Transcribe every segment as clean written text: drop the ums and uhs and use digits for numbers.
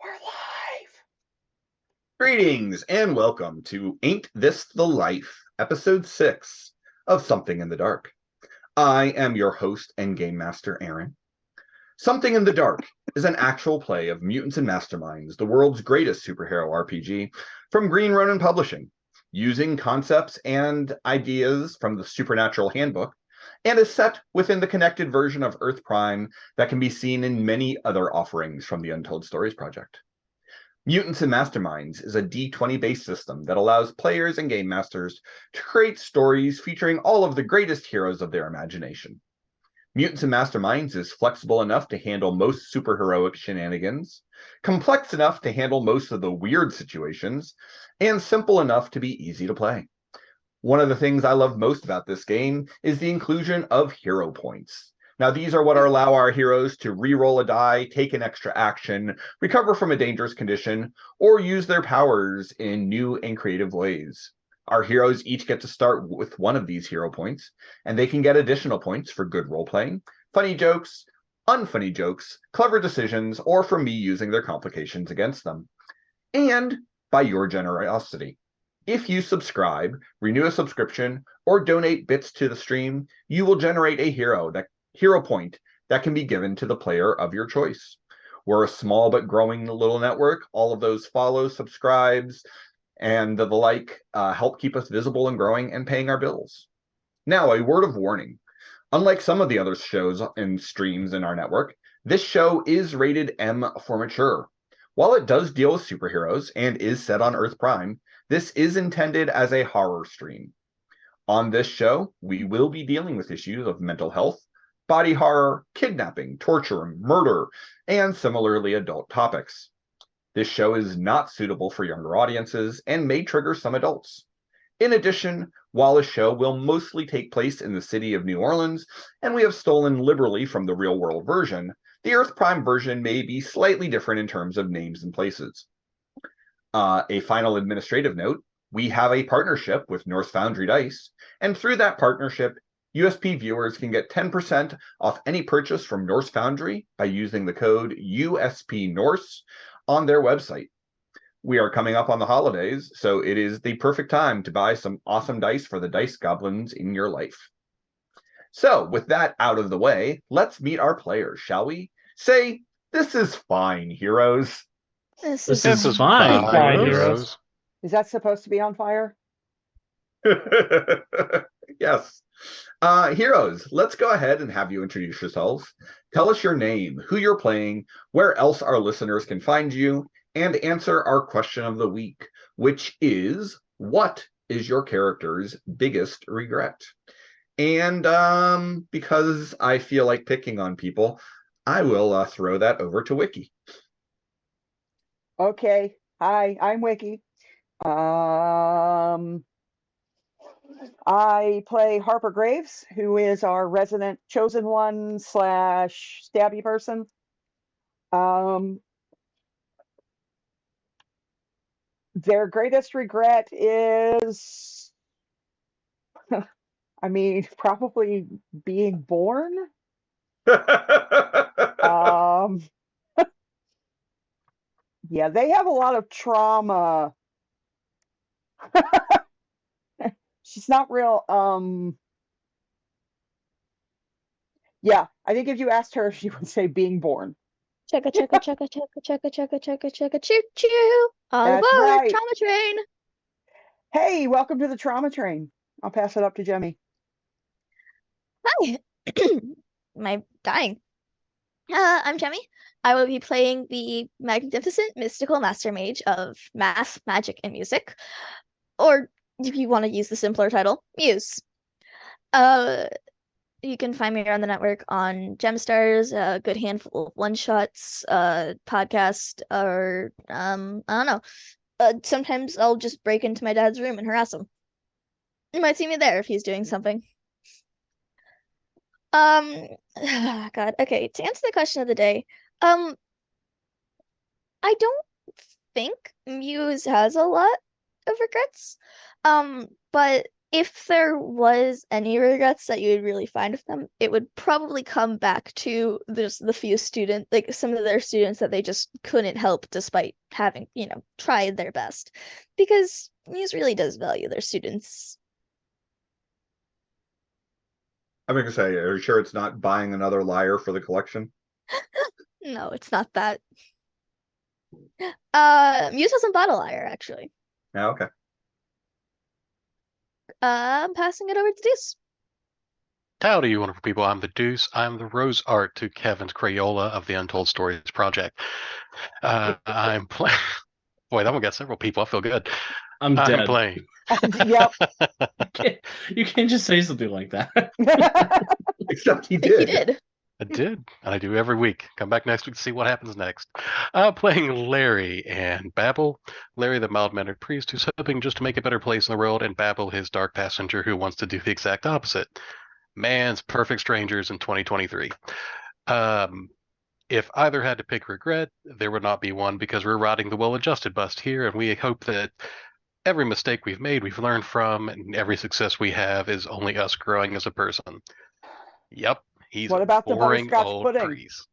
We're live. Greetings and welcome to Ain't This the Life, Episode 6 of Something in the Dark. I am your host and game master, Aaron. Something in the Dark is an actual play of Mutants and Masterminds, the world's greatest superhero RPG, from Green Ronin Publishing, using concepts and ideas from the Supernatural Handbook, and is set within the connected version of Earth Prime that can be seen in many other offerings from the Untold Stories Project. Mutants and Masterminds is a D20 based system that allows players and game masters to create stories featuring all of the greatest heroes of their imagination. Mutants and Masterminds is flexible enough to handle most superheroic shenanigans, complex enough to handle most of the weird situations, and simple enough to be easy to play. One of the things I love most about this game is the inclusion of hero points. Now, these are what allow our heroes to re-roll a die, take an extra action, recover from a dangerous condition, or use their powers in new and creative ways. Our heroes each get to start with one of these hero points, and they can get additional points for good role-playing, funny jokes, unfunny jokes, clever decisions, or for me using their complications against them. And by your generosity. If you subscribe, renew a subscription, or donate bits to the stream, you will generate a hero point that can be given to the player of your choice. We're a small but growing little network. All of those follows, subscribes, and the like help keep us visible and growing and paying our bills. Now, a word of warning. Unlike some of the other shows and streams in our network, this show is rated M for mature. While it does deal with superheroes and is set on Earth Prime, this is intended as a horror stream. On this show, we will be dealing with issues of mental health, body horror, kidnapping, torture, murder, and similarly adult topics. This show is not suitable for younger audiences and may trigger some adults. In addition, while the show will mostly take place in the city of New Orleans, and we have stolen liberally from the real world version, the Earth Prime version may be slightly different in terms of names and places. A final administrative note, we have a partnership with Norse Foundry Dice, and through that partnership, USP viewers can get 10% off any purchase from Norse Foundry by using the code USP Norse on their website. We are coming up on the holidays, so it is the perfect time to buy some awesome dice for the dice goblins in your life. So, with that out of the way, let's meet our players, shall we? Say, this is fine, heroes. This This is is fine, fine, heroes. heroes. Is that supposed to be on fire? Yes. Heroes, let's go ahead and have you introduce yourselves. Tell us your name, who you're playing, where else our listeners can find you, and answer our question of the week, which is, what is your character's biggest regret? And because I feel like picking on people, I will throw that over to Wiki. Okay. Hi, I'm Wiki. I play Harper Graves, who is our resident chosen one / stabby person. Their greatest regret is, I mean, probably being born. Um, yeah, they have a lot of trauma. She's not real. Yeah, I think if you asked her, she would say being born. Chugga chugga chugga chugga chugga chugga chugga chugga choo choo. All That's aboard, right. trauma train. Hey, welcome to the trauma train. I'll pass it up to Jemmy. Hi. Am I dying? I'm Jemmy. I will be playing the magnificent mystical master mage of math, magic, and music. Or if you want to use the simpler title, Muse. You can find me around the network on Gemstars, a good handful of one-shots, podcast, or I don't know. Sometimes I'll just break into my dad's room and harass him. You might see me there if he's doing something. God. Okay, to answer the question of the day, I don't think Muse has a lot of regrets. But if there was any regrets that you would really find with them, it would probably come back to the few students, like some of their students that they just couldn't help despite having, tried their best. Because Muse really does value their students. I'm gonna say, are you sure it's not buying another lyre for the collection? No, it's not that. Muse hasn't bought a lyre, actually. Yeah, okay. I'm passing it over to Deuce. Howdy, you wonderful people. I'm the Deuce. I'm the rose art to Kevin's Crayola of the Untold Stories Project. I'm playing. Boy, that one got several people. I feel good. I'm dead. playing. Yep. You can't just say something like that. Except he I think he did. did. I did, and I do every week. Come back next week to see what happens next. I'm playing Larry and Babel. Larry, the mild-mannered priest who's hoping just to make a better place in the world, and Babel, his dark passenger who wants to do the exact opposite. Man's perfect strangers in 2023. If either had to pick regret, there would not be one because we're riding the well-adjusted bus here, and we hope that every mistake we've made, we've learned from, and every success we have is only us growing as a person. Yep, he's What a about the boring butterscotch old pudding? priest.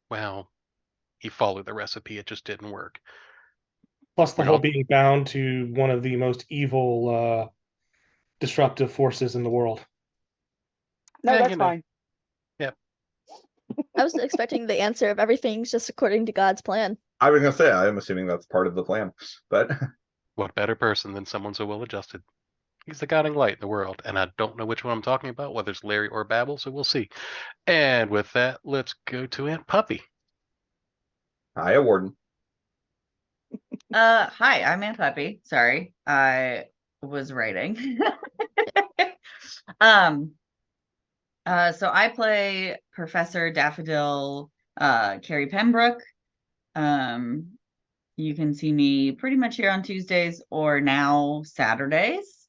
Well, he followed the recipe, it just didn't work. Plus the You're whole not- being bound to one of the most evil, disruptive forces in the world. No, Yeah, that's you know. fine. I was expecting the answer of everything's just according to God's plan. I was gonna say, I'm assuming that's part of the plan, but What better person than someone so well-adjusted? He's the guiding light in the world, and I don't know which one I'm talking about, whether it's Larry or Babel, so we'll see. And with that, let's go to Aunt Puppy. Hiya, Warden. Hi, I'm Aunt Puppy. Sorry, I was writing. So I play Professor Daffodil, Carrie Pembroke. You can see me pretty much here on Tuesdays or now Saturdays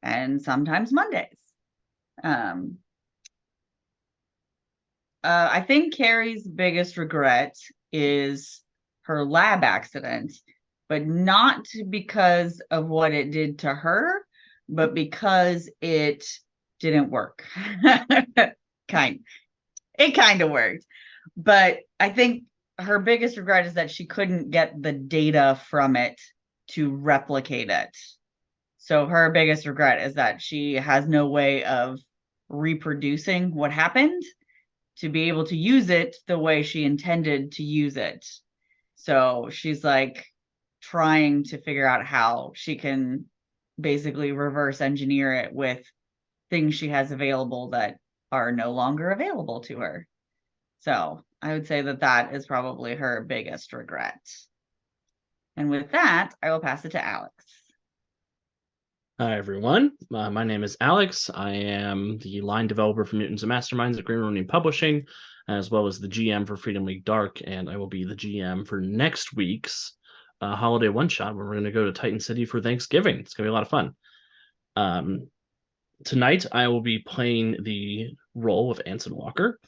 and sometimes Mondays. I think Carrie's biggest regret is her lab accident, but not because of what it did to her, but because it didn't work. It kind of worked. But I think her biggest regret is that she couldn't get the data from it to replicate it. So her biggest regret is that she has no way of reproducing what happened to be able to use it the way she intended to use it. So she's like trying to figure out how she can basically reverse engineer it with things she has available that are no longer available to her. So I would say that that is probably her biggest regret. And with that, I will pass it to Alex. Hi, everyone. My name is Alex. I am the line developer for Mutants and Masterminds at Green Ronin Publishing, as well as the GM for Freedom League Dark, and I will be the GM for next week's holiday one-shot, where we're going to go to Titan City for Thanksgiving. It's going to be a lot of fun. Tonight, I will be playing the role of Anson Walker,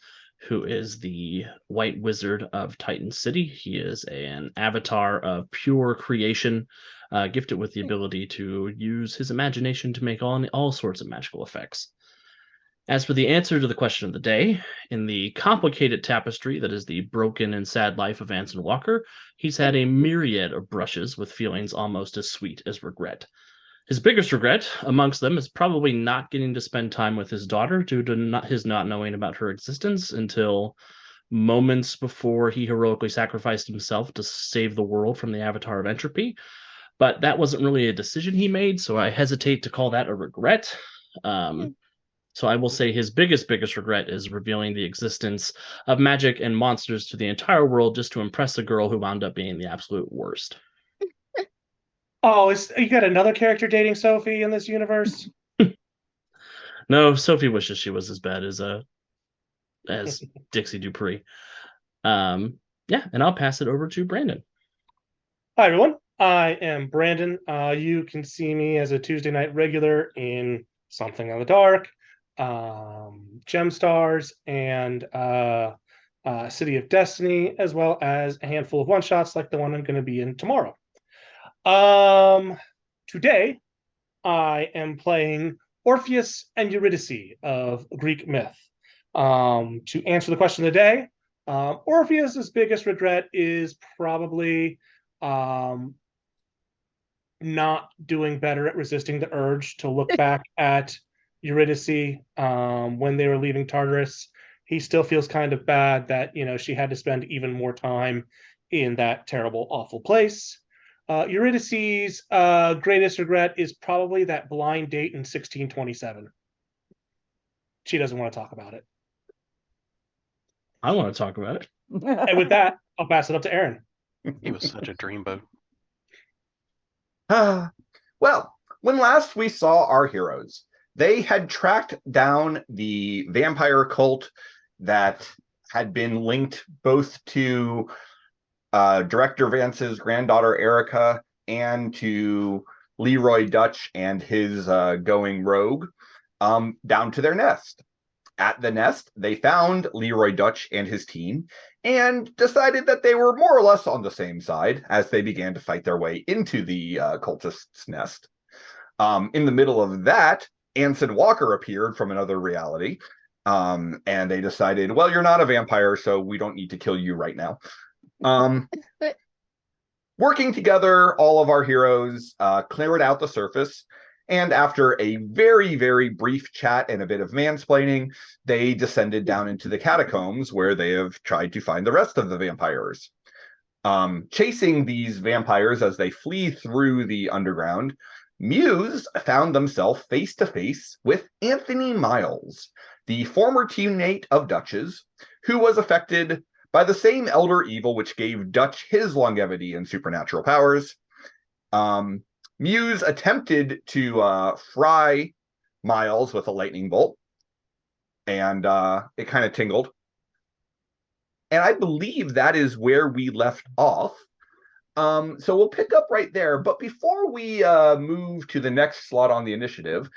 who is the White Wizard of Titan City. He is an avatar of pure creation, gifted with the ability to use his imagination to make all sorts of magical effects. As for the answer to the question of the day, in the complicated tapestry that is the broken and sad life of Anson Walker, he's had a myriad of brushes with feelings almost as sweet as regret. His biggest regret amongst them is probably not getting to spend time with his daughter due to his not knowing about her existence until moments before he heroically sacrificed himself to save the world from the Avatar of Entropy. But that wasn't really a decision he made, so I hesitate to call that a regret. So I will say his biggest regret is revealing the existence of magic and monsters to the entire world just to impress a girl who wound up being the absolute worst. Oh, you got another character dating Sophie in this universe? No, Sophie wishes she was as bad as Dixie Dupree. Yeah, and I'll pass it over to Brandon. Hi, everyone. I am Brandon. You can see me as a Tuesday night regular in Something in the Dark, Gemstars, and City of Destiny, as well as a handful of one-shots like the one I'm going to be in tomorrow. Today, I am playing Orpheus and Eurydice of Greek myth. To answer the question of the day, Orpheus's biggest regret is probably not doing better at resisting the urge to look back at Eurydice when they were leaving Tartarus. He still feels kind of bad that she had to spend even more time in that terrible, awful place. Eurydice's greatest regret is probably that blind date in 1627. She doesn't want to talk about it. I want to talk about it. And with that, I'll pass it up to Aaron. He was such a dreamboat. Well, when last we saw our heroes, they had tracked down the vampire cult that had been linked both to Director Vance's granddaughter Erica and to Leroy Dutch and his going rogue down to their nest. At the nest, they found Leroy Dutch and his team and decided that they were more or less on the same side as they began to fight their way into the cultists' nest. In the middle of that, Anson Walker appeared from another reality, and they decided, well, you're not a vampire, so we don't need to kill you right now. Working together, all of our heroes cleared out the surface, and after a very, very brief chat and a bit of mansplaining, they descended down into the catacombs where they have tried to find the rest of the vampires. Chasing these vampires as they flee through the underground, Muse found themselves face to face with Anthony Miles, the former teammate of Dutch's, who was affected by the same elder evil which gave Dutch his longevity and supernatural powers. Muse attempted to fry Miles with a lightning bolt, and it kind of tingled. And I believe that is where we left off. So we'll pick up right there. But before we move to the next slot on the initiative,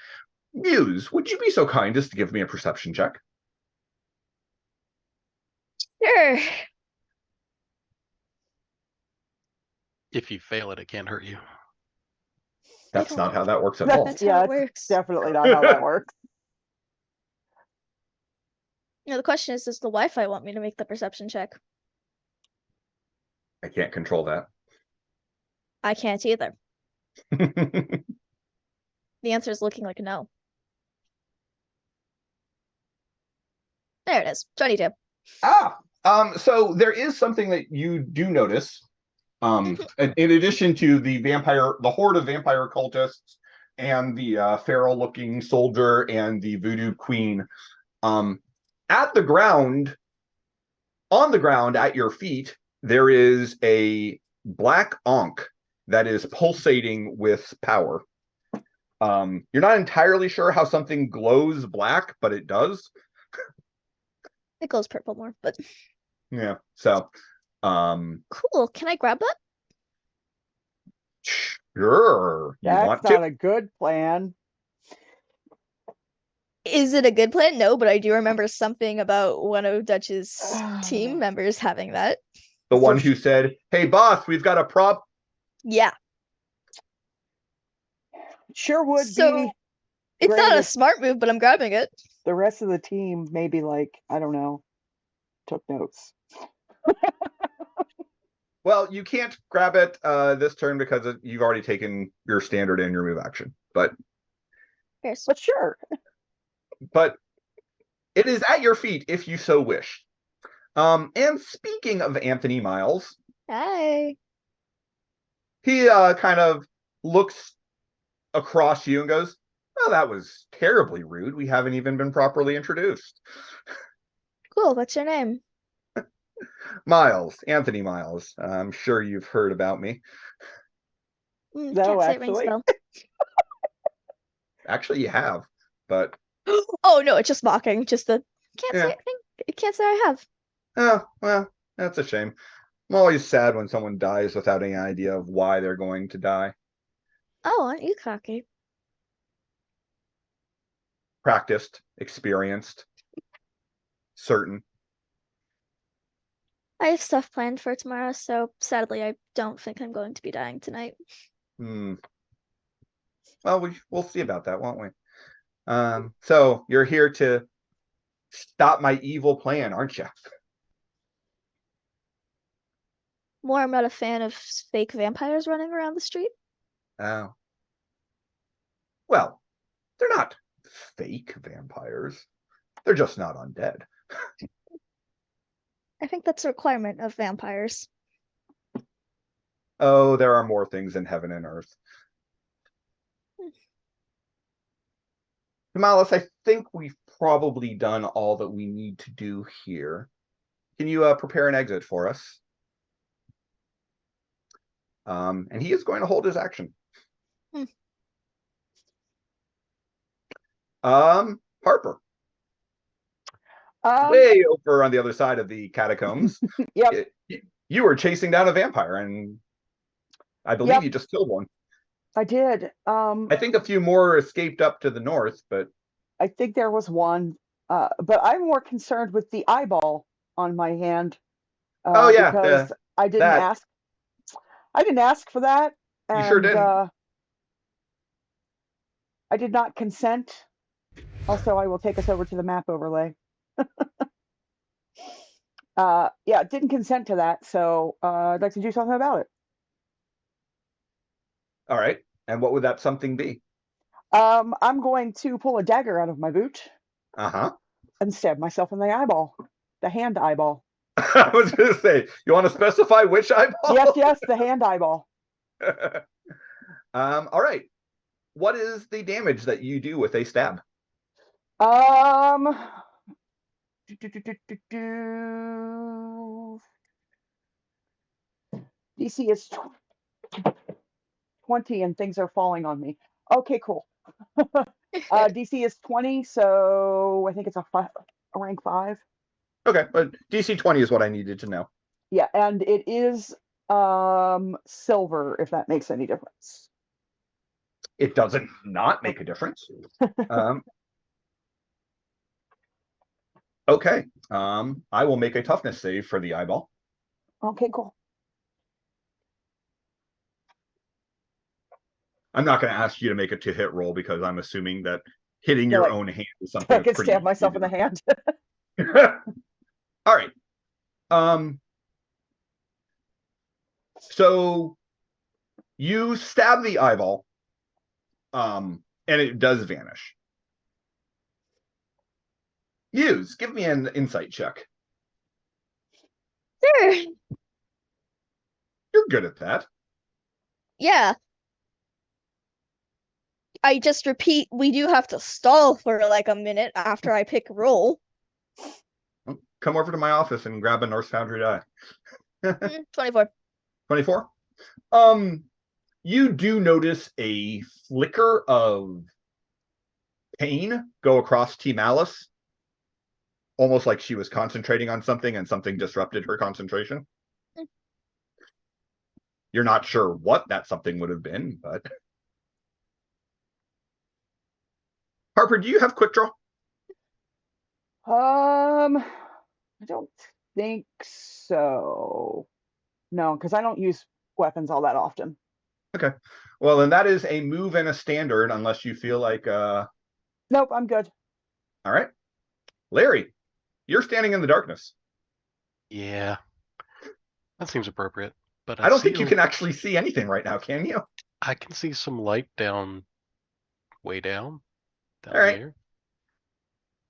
Muse, would you be so kind as to give me a perception check? Sure. If you fail it, it can't hurt you. That's not how that works at all. That's how it it's works. definitely not how that works. The question is, does the Wi-Fi want me to make the perception check? I can't control that. I can't either. The answer is looking like a no. There it is. 22. So there is something that you do notice. In addition to the horde of vampire cultists and the feral-looking soldier and the voodoo queen, on the ground at your feet, there is a black ankh that is pulsating with power. You're not entirely sure how something glows black, but it does. It glows purple more, but Yeah. So, cool. Can I grab that? sure. You That's want not to? a good plan. Is it a good plan? No, but I do remember something about one of Dutch's team members having that. The one who said, "Hey, boss, we've got a prop." Yeah. Sure would So be. it's great not a if smart move, but I'm grabbing it. the rest of the team maybe I don't know, took notes. Well, you can't grab it this turn because you've already taken your standard and your move action. But Here's But sure. it is at your feet if you so wish. And speaking of Anthony Miles, Hi. he kind of looks across you and goes, "Oh, that was terribly rude. We haven't even been properly introduced." Cool. What's your name? Miles, Anthony Miles. I'm sure you've heard about me. Can't No, say it rings a actually. bell. Actually, you have, but Oh no, it's just mocking. Just the can't say Yeah. anything. Can't say I have. oh, well, that's a shame. I'm always sad when someone dies without any idea of why they're going to die. Oh, aren't you cocky? Practiced, experienced, certain. I have stuff planned for tomorrow, so sadly I don't think I'm going to be dying tonight. Well, we'll see about that, won't we? So you're here to stop my evil plan, aren't you? More, I'm not a fan of fake vampires running around the street. Oh. Well, they're not fake vampires. They're just not undead. I think that's a requirement of vampires. Oh, there are more things in heaven and earth. Kamalis, I think we've probably done all that we need to do here. Can you prepare an exit for us? And he is going to hold his action. Hmm. Harper, Um, way over on the other side of the catacombs. Yep. You were chasing down a vampire, and I believe Yep. you just killed one. I did. I think a few more escaped up to the north, but I think there was one. But I'm more concerned with the eyeball on my hand. Oh, yeah, Because I didn't that. ask. I didn't ask for that. You And sure didn't. I did not consent. Also, I will take us over to the map overlay. Yeah, didn't consent to that, so I'd like to do something about it. All right. And what would that something be? I'm going to pull a dagger out of my boot Uh-huh. and stab myself in the eyeball, the hand eyeball. I was going to say, you want to specify which eyeball? Yes, the hand eyeball. All right. What is the damage that you do with a stab? DC is 20 and things are falling on me. Okay, cool. DC is 20, so I think it's a rank 5. Okay, but DC 20 is what I needed to know. Yeah, and it is silver, if that makes any difference. It doesn't not make a difference. Okay. I will make a toughness save for the eyeball. Okay, cool. I'm not going to ask you to make a to-hit roll because I'm assuming that hitting Yeah, your like- own hand is something I that's can pretty stab myself in the easy hand. to- All right. So you stab the eyeball, and it does vanish. Give me an insight check. Sure. You're good at that. Yeah. I just repeat, we do have to stall for like a minute after I pick roll. Come over to my office and grab a Norse Foundry die. 24. 24. You do notice a flicker of pain go across T Malice, almost like she was concentrating on something and something disrupted her concentration. You're not sure what that something would have been, but Harper, do you have quick draw? I don't think so. No, because I don't use weapons all that often. Okay. Well, then that is a move and a standard, unless you feel like Nope, I'm good. all right. Larry, you're standing in the darkness. Yeah, that seems appropriate. But I don't think see you can actually see anything right now, can you? I can see some light way down All right. here.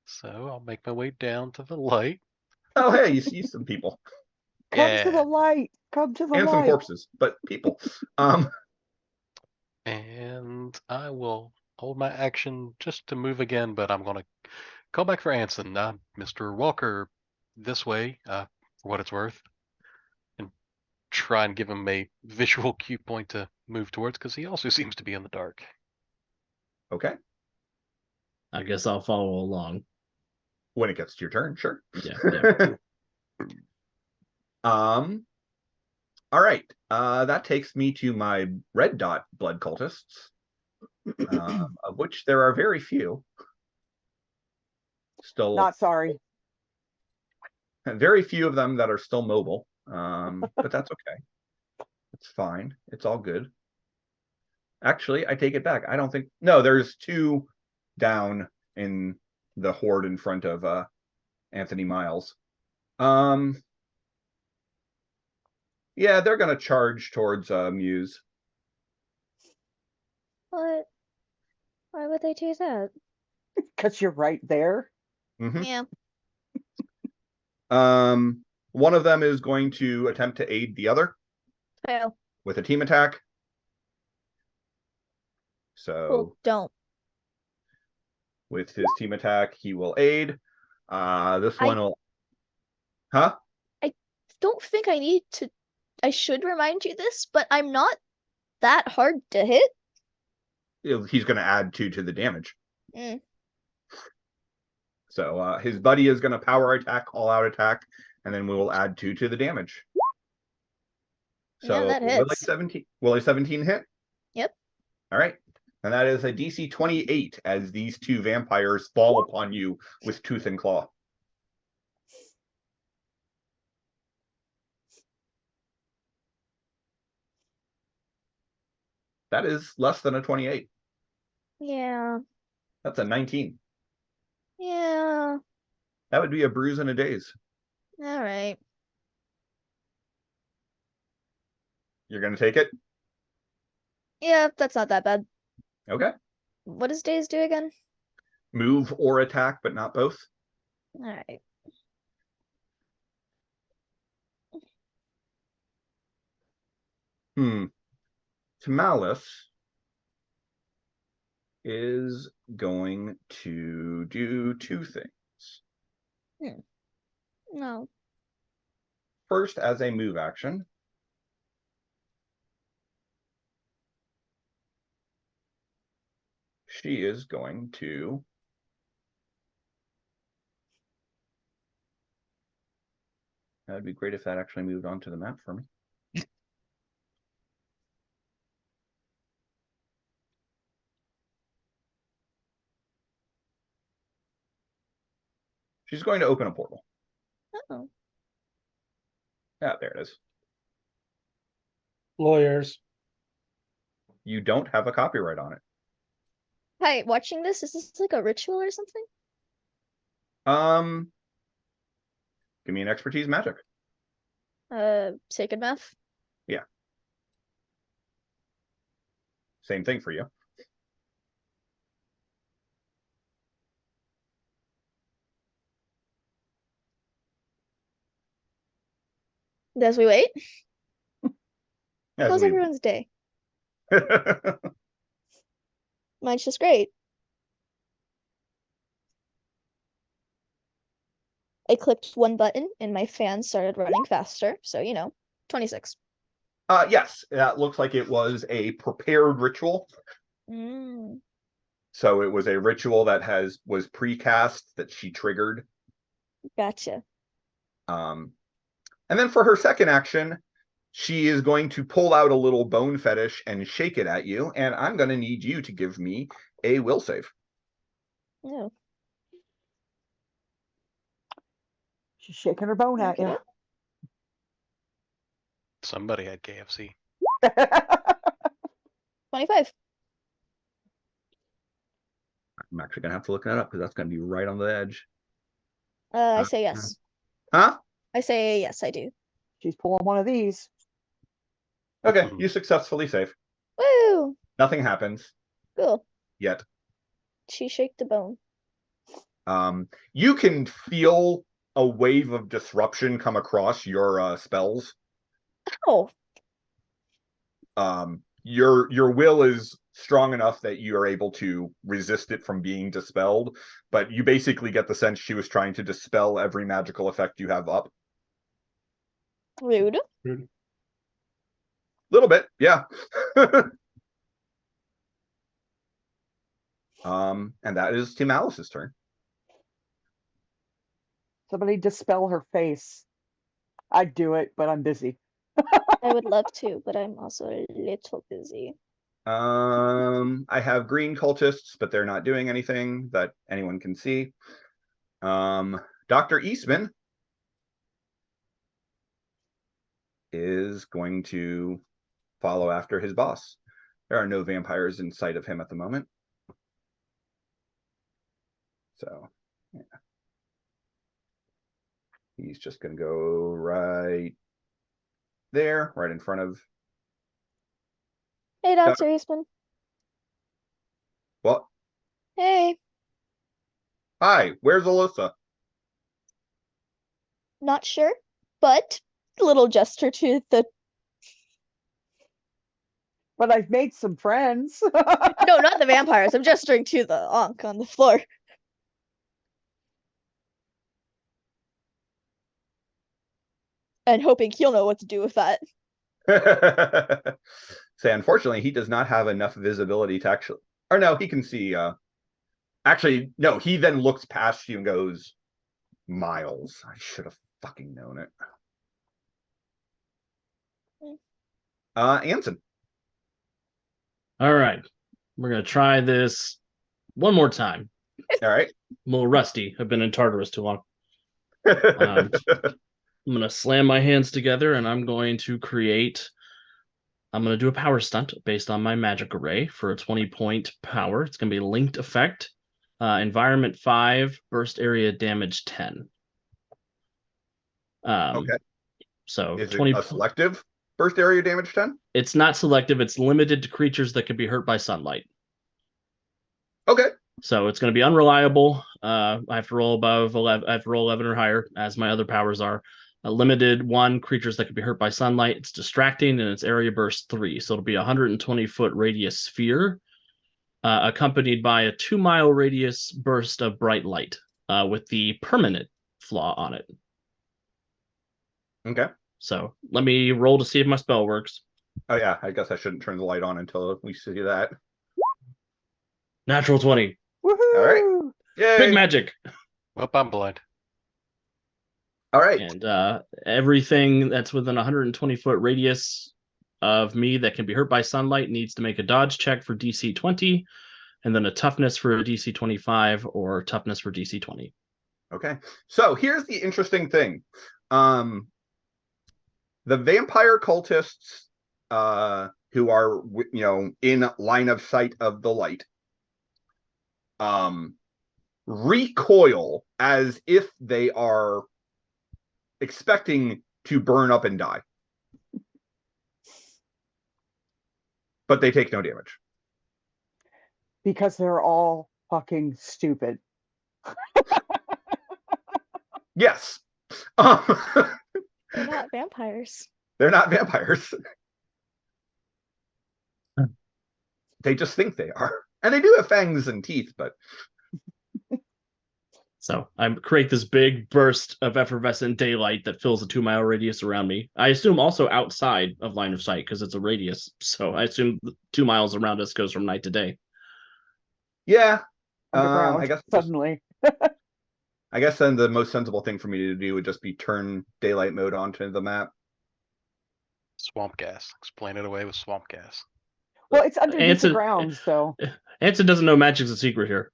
So I'll make my way down to the light. Oh, hey, you see some people Come to the Yeah. light. Come to the and some light. corpses, but people. And I will hold my action just to move again, but I'm going to call back for Anson. Mr. Walker, this way, for what it's worth. And try and give him a visual cue point to move towards, because he also seems to be in the dark. Okay. I guess I'll follow along. When it gets to your turn, sure. Yeah. All right. That takes me to my red dot blood cultists, of which there are very few. Still, Not sorry. very few of them that are still mobile. But that's okay. It's fine. It's all good. Actually, I take it back. I don't think. No, there's 2 down in the horde in front of Anthony Miles. Yeah, they're gonna charge towards Muse. What? Why would they do that? Because you're right there. Mhm. Yeah. One of them is going to attempt to aid the other Fail. with a team attack. So Cool. Don't. with his team attack, he will aid. This I- one will. Huh? Don't think I need to. I should remind you this, but I'm not that hard to hit. He's going to add 2 to the damage. Mm. So his buddy is going to power attack, all out attack, and then we will add 2 to the damage. So Yeah, that will a hits. 17? Will a 17 hit? Yep. All right, and that is a DC 28 as these 2 vampires fall upon you with tooth and claw. That is less than a 28. Yeah. That's a 19. Yeah. That would be a bruise and a daze. All right. You're going to take it? Yeah, that's not that bad. Okay. What does days do again? Move or attack, but not both. All right. Tamalis is going to do 2 things. No. First, as a move action, she is going to that would be great if that actually moved onto the map for me. She's going to open a portal. Oh. Yeah, there it is. Lawyers. You don't have a copyright on it. Hi, watching this, is this like a ritual or something? Give me an expertise magic. Sacred math? Same thing for you. As we wait? As How's we- everyone's day? Mine's just great. I clicked one button and my fan started running faster, so 26. Yes, that looks like it was a prepared ritual. Mm, So it was a ritual that was precast that she triggered. gotcha. And then for her second action, she is going to pull out a little bone fetish and shake it at you. And I'm going to need you to give me a will save. Oh, She's shaking her bone at you. okay. Somebody had KFC. 25. I'm actually going to have to look that up because that's going to be right on the edge. I say yes. Huh? I say yes, I do. She's pulling one of these. Okay, you successfully save. Woo! Nothing happens Cool. yet. She shake the bone. You can feel a wave of disruption come across your spells. Oh, Your will is strong enough that you are able to resist it from being dispelled, but you basically get the sense she was trying to dispel every magical effect you have up. rude. Little bit, yeah. And that is Tim Alice's turn. Somebody dispel her face. I'd do it, but I'm busy. I would love to, but I'm also a little busy. I have green cultists, but they're not doing anything that anyone can see. Dr. Eastman is going to follow after his boss. There are no vampires in sight of him at the moment. So, yeah. He's just going to go right there, right in front of. Hey, Dr. Eastman. What? Hey. Hi, where's Alyssa? Not sure, but little gesture to the. But I've made some friends. No, not the vampires. I'm gesturing to the Ankh on the floor. And hoping he'll know what to do with that. Say, unfortunately, he does not have enough visibility to actually. Or no, he can see. Actually, no. He then looks past you and goes, "Miles, I should have fucking known it." Anson. All right. We're going to try this one more time. All right. I'm a little rusty. I've been in Tartarus too long. I'm going to slam my hands together and I'm going to do a power stunt based on my magic array for a 20-point power. It's going to be a linked effect. Environment 5, burst area damage 10. Okay. So Is 20 it a selective burst area damage 10? It's not selective. It's limited to creatures that can be hurt by sunlight. Okay. So it's going to be unreliable. I have to roll above 11. I have to roll 11 or higher, as my other powers are. A limited 1, creatures that can be hurt by sunlight. It's distracting, and it's area burst 3. So it'll be a 120-foot radius sphere, accompanied by a 2-mile radius burst of bright light, with the permanent flaw on it. Okay. So let me roll to see if my spell works. Oh yeah, I guess I shouldn't turn the light on until we see that. Natural 20. Woohoo! All right. Yay! Big magic. Well, I'm blind. All right. And everything that's within 120-foot radius of me that can be hurt by sunlight needs to make a dodge check for DC 20, and then a toughness for a DC 25 or toughness for DC 20. Okay. So here's the interesting thing. The vampire cultists who are, in line of sight of the light recoil as if they are expecting to burn up and die. But they take no damage. Because they're all fucking stupid. Yes. They're not vampires. They're not vampires. They just think they are. And they do have fangs and teeth, but... So I create this big burst of effervescent daylight that fills a 2-mile radius around me. I assume also outside of line of sight because it's a radius. So I assume 2 miles around us goes from night to day. Yeah. Underground, I guess suddenly. I guess then the most sensible thing for me to do would just be turn daylight mode onto the map. Swamp gas. Explain it away with swamp gas. Well, it's underneath Anson- the ground, so Anson doesn't know magic's a secret here.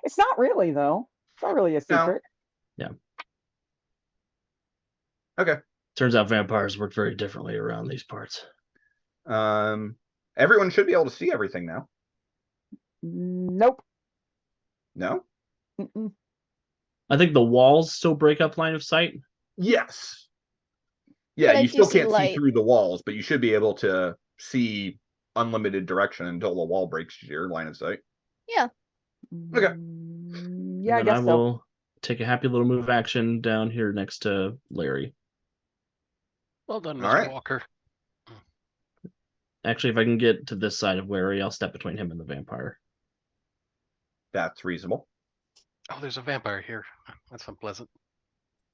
it's not really, though. It's not really a No. secret. Okay. Turns out vampires work very differently around these parts. Everyone should be able to see everything now. Nope. No? Mm-mm. I think the walls still break up line of sight. Yes. Yeah, But I you do still see can't see light. through the walls, but you should be able to see unlimited direction until the wall breaks your line of sight. Yeah. Okay. Yeah, I And then guess I will take a happy little move action down here next to Larry. Well done, All Mr. right. Walker. Actually, if I can get to this side of Larry, I'll step between him and the vampire. That's reasonable. Oh, there's a vampire here. That's unpleasant.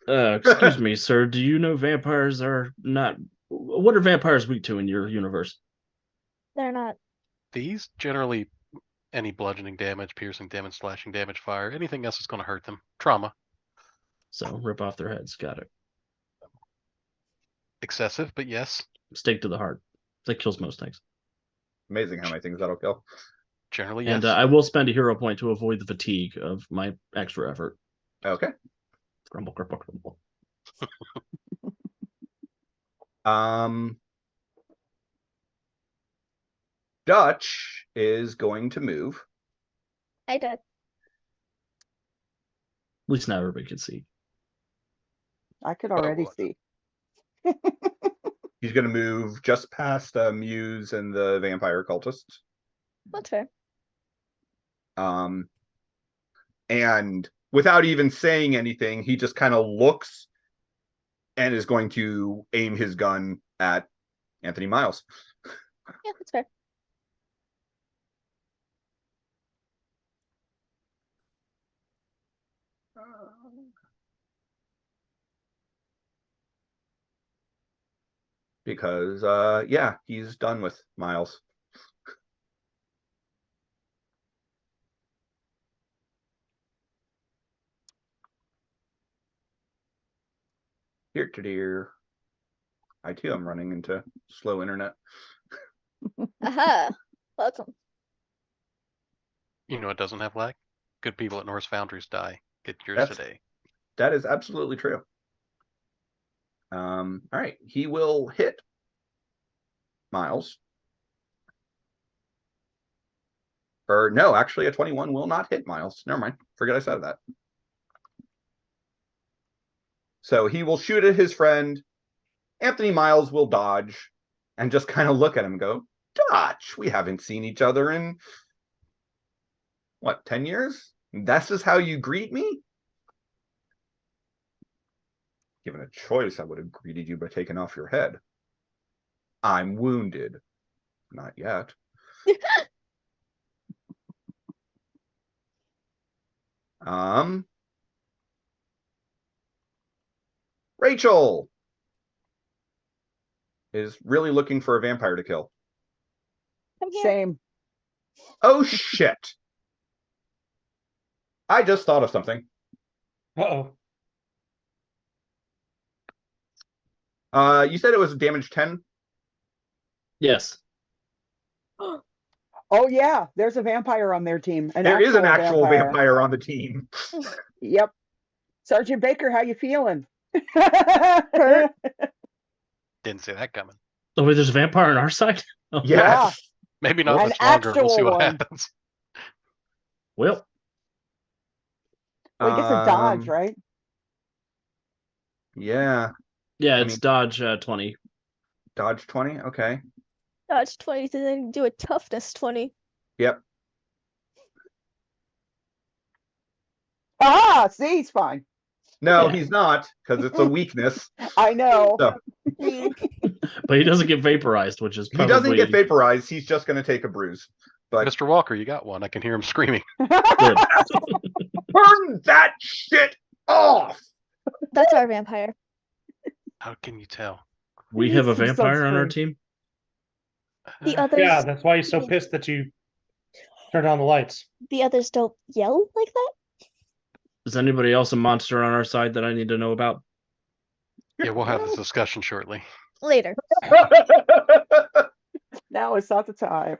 Excuse me, sir. Do you know vampires are not... What are vampires weak to in your universe? They're not. These generally any bludgeoning damage, piercing damage, slashing damage, fire, anything else that's going to hurt them. Trauma. So rip off their heads. Got it. Excessive, but yes. Stake to the heart. That kills most things. Amazing how many things that'll kill. Generally, yes. And I will spend a hero point to avoid the fatigue of my extra effort. Okay. Grumble, grumble, grumble. Dutch is going to move. I did. At least now everybody can see. I could already well, see. He's going to move just past Muse and the vampire cultist. That's fair. And without even saying anything, he just kind of looks and is going to aim his gun at Anthony Miles. Yeah, that's fair. Because, yeah, he's done with Miles. Here to dear. I too am running into slow internet. Aha. Welcome. You know it doesn't have lag? Good people at Norse Foundries die. Get yours That's- today. That is absolutely true. All right, he will hit Miles. Or no, actually, a 21 will not hit Miles. Never mind. Forget I said that. So he will shoot at his friend. Anthony Miles will dodge and just kind of look at him and go, Dutch, we haven't seen each other in, what, 10 years? This is how you greet me? Given a choice, I would have greeted you by taking off your head. I'm wounded. Not yet. Rachel is really looking for a vampire to kill. Come here. Same. Oh shit. I just thought of something. Uh-oh. You said it was damage 10? Yes. Oh yeah, there's a vampire on their team. There is an actual vampire on the team. Yep. Sergeant Baker, how you feeling? Hurt. Didn't see that coming. Oh, wait, there's a vampire on our side? Oh, Yes. Maybe not An much longer. We'll see actual what one. happens. Well, Well, he gets a dodge, right? Yeah. yeah, I it's mean- dodge 20. Dodge 20. Okay. Dodge 20 to then do a toughness 20. Yep. Ah, see, he's fine. No, Yeah. he's not, because it's a weakness. I know. So Mm. But he doesn't get vaporized, which is he probably... doesn't get vaporized. He's just going to take a bruise. But Mr. Walker, you got one. I can hear him screaming. Good. turn that shit off. That's our vampire. How can you tell? We have a Needs some vampire on our sunscreen. team? The Uh, others, Yeah, that's why he's so pissed that you turned on the lights. the others don't yell like that. Is anybody else a monster on our side that I need to know about? yeah, we'll have this discussion shortly. Later. Now is not the time.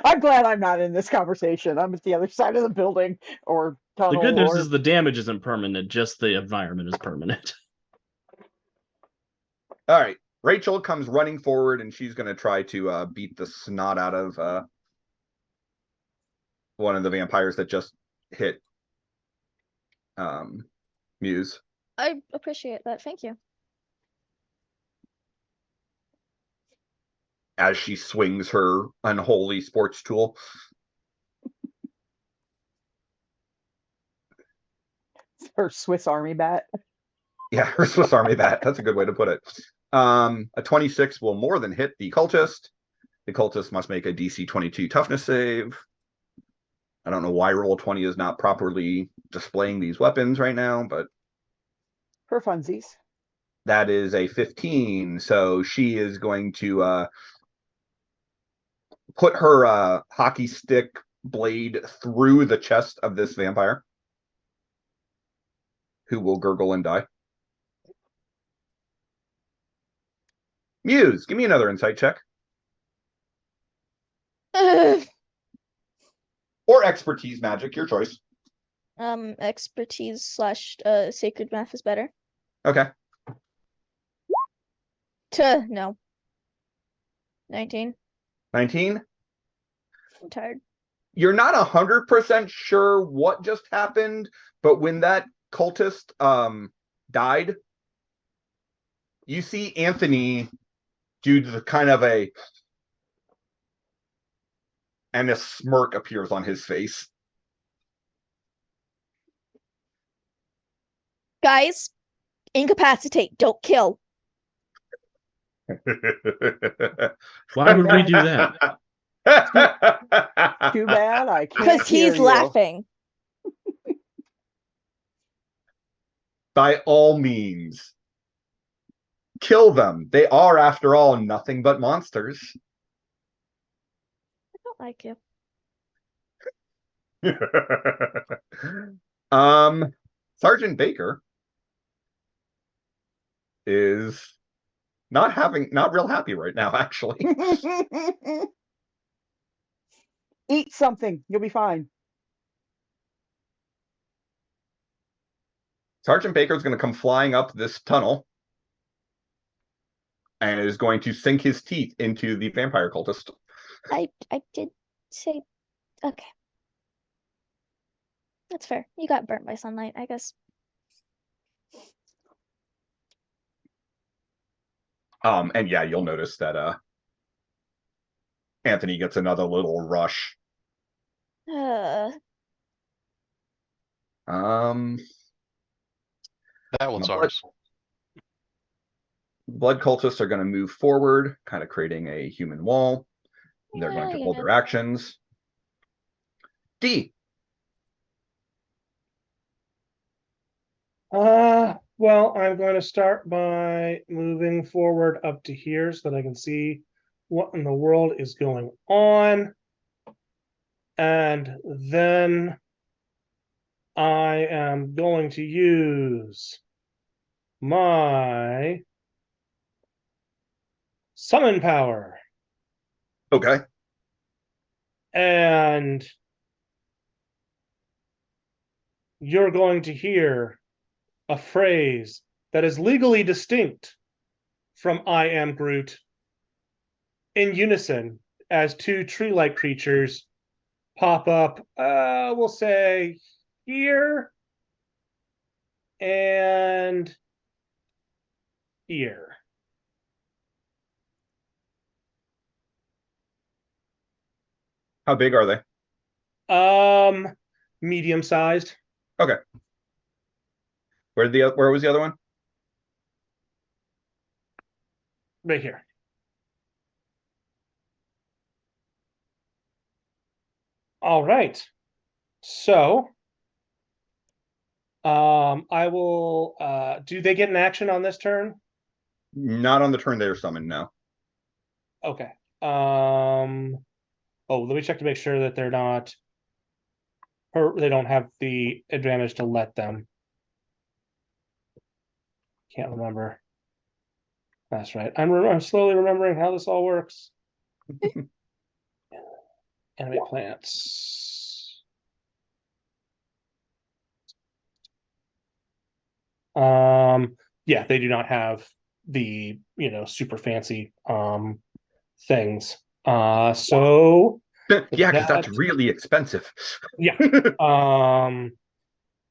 I'm glad I'm not in this conversation. I'm at the other side of the building or The tunnel. good news or... is the damage isn't permanent, just the environment is permanent. All right. Rachel comes running forward and she's going to try to beat the snot out of one of the vampires that just hit Muse. I appreciate that. Thank you. As she swings her unholy sports tool. Her Swiss Army bat. Yeah, her Swiss Army bat. That's a good way to put it. A 26 will more than hit the cultist. The cultist must make a DC 22 toughness save. I don't know why roll 20 is not properly displaying these weapons right now, but For funsies. that is a 15. So she is going to put her hockey stick blade through the chest of this vampire, who will gurgle and die. Muse, give me another insight check. Or expertise magic, your choice. Expertise slash sacred math is better. Okay. No. 19. 19. I'm tired. You're not 100% sure what just happened, but when that cultist died, you see Anthony do the kind of and a smirk appears on his face. Guys, incapacitate, don't kill. Why would we do that? Too bad I can't Because hear he's you. laughing. By all means, kill them. They are, after all, nothing but monsters. I don't like you. Sergeant Baker is not real happy right now, actually. Eat something. You'll be fine. Sergeant Baker is going to come flying up this tunnel and is going to sink his teeth into the vampire cultist. I did say okay. That's fair. You got burnt by sunlight, I guess. And yeah, you'll notice that Anthony gets another little rush. Um, That one's The blood- ours. blood cultists are going to move forward, kind of creating a human wall. They're going to hold their actions. D. Well, I'm going to start by moving forward up to here so that I can see what in the world is going on. And then I am going to use my summon power. Okay. And you're going to hear a phrase that is legally distinct from I am Groot in unison as two tree-like creatures pop up, we'll say here and here. How big are they? Medium-sized. Okay. Where was the other one? Right here. All right. So, I will, do they get an action on this turn? Not on the turn they're summoned, no. Okay. Oh, let me check to make sure that they're not, or they don't have the advantage to let them. Can't remember. That's right. I'm slowly remembering how this all works. Animate plants. Yeah, they do not have the, super fancy things. So Yeah, because that's That- really expensive. yeah.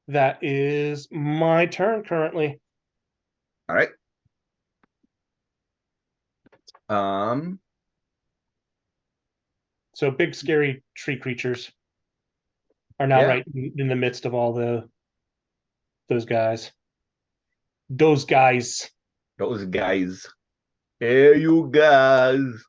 That is my turn currently. All right. Um, So big scary tree creatures are now Yeah. right in the midst of all those guys. Those guys. those guys. Hey, you guys.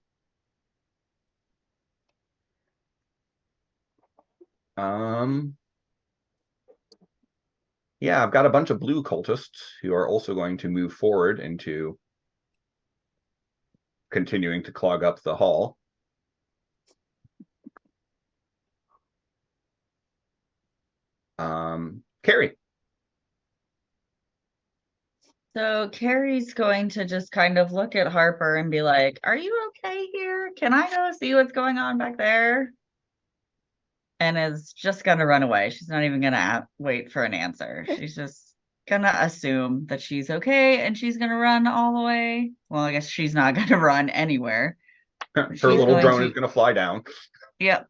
Yeah, I've got a bunch of blue cultists who are also going to move forward into continuing to clog up the hall. Carrie. So Carrie's going to just kind of look at Harper and be like, "Are you okay here? Can I go see what's going on back there?" And is just gonna run away. She's not even gonna wait for an answer. She's just gonna assume that she's okay and she's gonna run all the way. Well, I guess she's not gonna run anywhere. Her She's little going drone to- is going to fly down. Yep.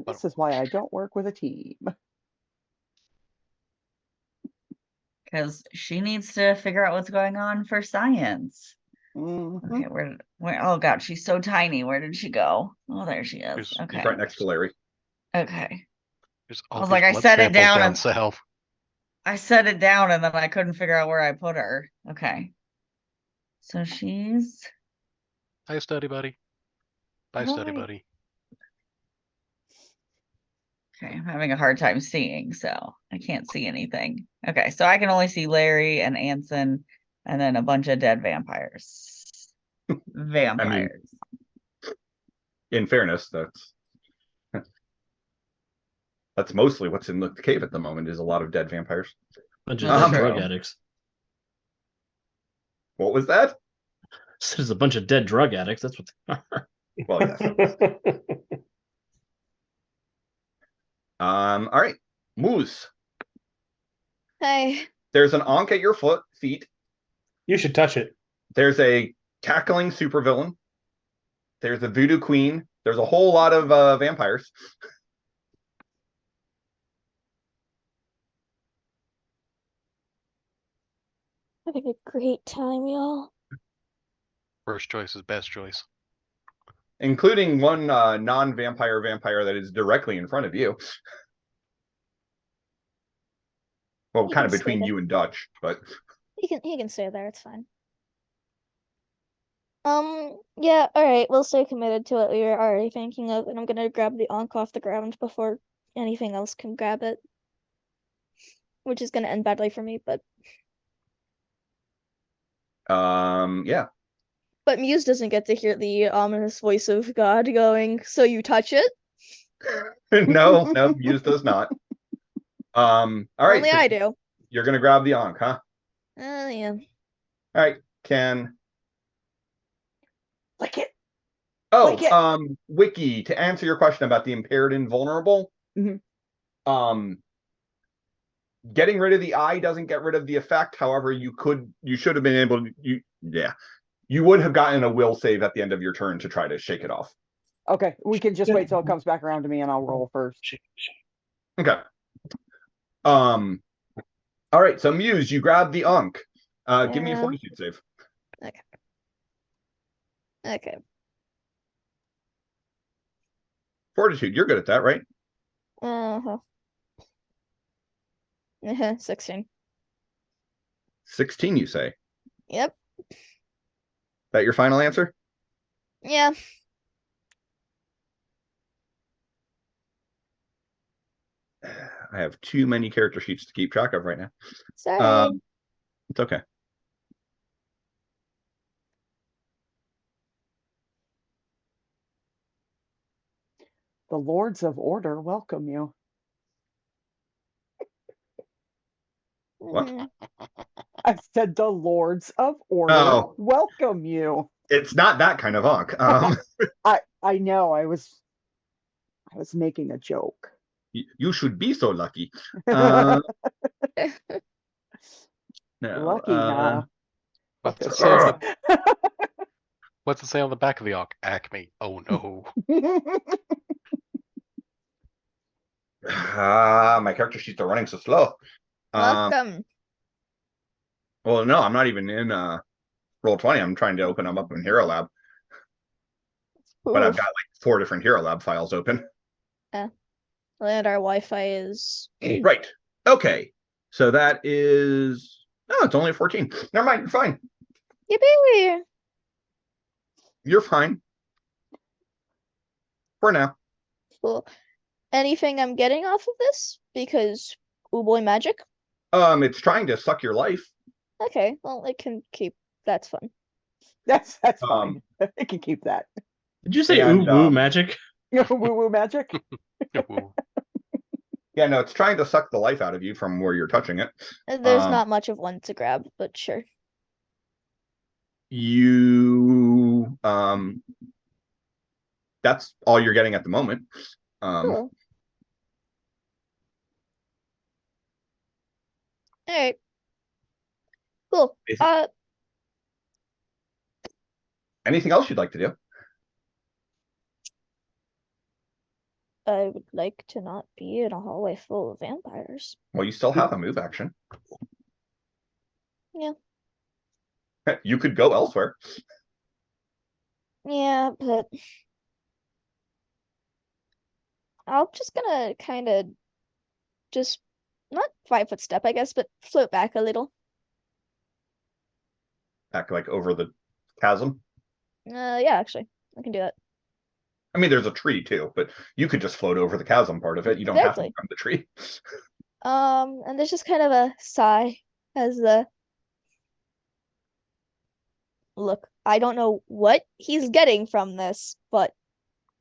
This is why I don't work with a team. Because she needs to figure out what's going on for science. Mhm. Okay, where oh god, she's so tiny. Where did she go? Oh, there she is. She's- Okay. He's right next to Larry. Okay. There's I all was these like, I blood set it samples down down and- south. I set it down and then I couldn't figure out where I put her. Okay. So she's Hi, study buddy. Bye, study Right. buddy. okay. I'm having a hard time seeing, so I can't see anything. Okay, so I can only see Larry and Anson and then a bunch of dead vampires. Vampires. In fairness, that's mostly what's in the cave at the moment is a lot of dead vampires. Bunch of That's dead drug true. addicts. What was that? So there's a bunch of dead drug addicts. That's what they are. Well, yes. All right. Moose. Hi. There's an Ankh at your feet. You should touch it. There's a cackling supervillain. There's a voodoo queen. There's a whole lot of vampires. Having a great time, y'all. First choice is best choice. Including one non-vampire vampire that is directly in front of you. Well, You kind of can stay between there. you and Dutch, but He can stay there, it's fine. Yeah, alright, we'll stay committed to what we were already thinking of, and I'm gonna grab the Ankh off the ground before anything else can grab it. Which is gonna end badly for me, but yeah. But Muse doesn't get to hear the ominous voice of God going, so you touch it? No, Muse does not. All right. Only so I do. You're gonna grab the Ankh, huh? Yeah. All right. Can Lick it. Oh, Like it. Wiki, to answer your question about the impaired and vulnerable, Mhm. Getting rid of the eye doesn't get rid of the effect. However, you should have been able to, you would have gotten a will save at the end of your turn to try to shake it off. Okay, we can just wait till it comes back around to me and I'll roll first. Okay. All right, so Muse, you grab the Ankh. Give me a Yeah. fortitude save. Okay. Fortitude, you're good at that, right? Uh-huh. 16. 16, you say. Yep. That your final answer? Yeah. I have too many character sheets to keep track of right now. Sorry. It's okay. The Lords of Order welcome you. what? Mhm. I said the Lords of Order Oh. welcome you. It's not that kind of Ankh. I know, I was making a joke. You should be so lucky. No, Lucky nah. Fuck What's this it, say on shit. the, what's it say on the back of the Ankh? Acme. Oh no. My character sheets are running so slow. Welcome. Well, no, I'm not even in Roll20. I'm trying to open them up in Hero Lab, but I've Oof. got like 4 different Hero Lab files open. And our Wi-Fi is Right. Okay. So that is it's only a 14. Never mind. You're fine. Yippee! You're fine for now. Cool. Anything I'm getting off of this? Because oh boy, magic. It's trying to suck your life. Okay, well it can keep. That's fun. That's fine. I can keep that. Did you say And, ooh woo magic? Woo woo magic. Ooh. Yeah, no, it's trying to suck the life out of you from where you're touching it. There's not much of one to grab, but sure. You that's all you're getting at the moment. Cool. Alright. Cool. Basic- Anything else you'd like to do? I would like to not be in a hallway full of vampires. Well, you still have a move action. Yeah. You could go elsewhere. Yeah, but I'm just gonna kind of just not 5 foot step, I guess, but float back a little. Back like over the chasm. Yeah, actually, I can do that. I mean, there's a tree too, but you could just float over the chasm part of it. You don't have to Exactly. climb the tree. And there's just kind of a sigh as the look. I don't know what he's getting from this, but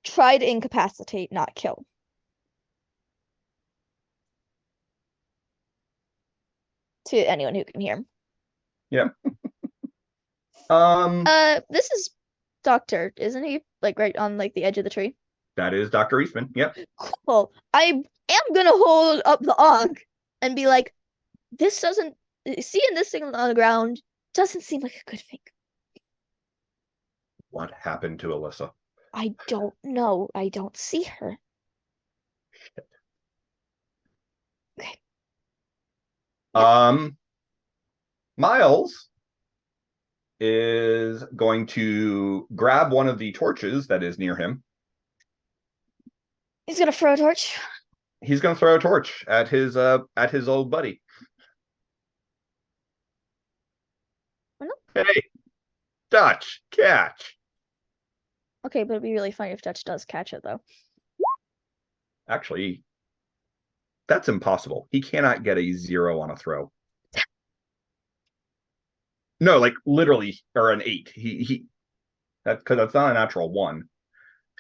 try to incapacitate, not kill. To anyone who can hear him. This is Doctor, isn't he? Like right on like the edge of the tree. That is Dr. Eastman. Yep. Cool. I am gonna hold up the Ankh and be like, this doesn't seeing this thing on the ground doesn't seem like a good thing. What happened to Alyssa? I don't know. I don't see her. Okay. Miles is going to grab one of the torches that is near him. He's gonna throw a torch. He's going to throw a torch at his old buddy. Oh, no. Hey, Dutch, catch. Okay, but it'd be really funny if Dutch does catch it though. Actually, that's impossible. He cannot get a 0 on a throw. No, like literally, or an 8. That's because that's not a natural 1.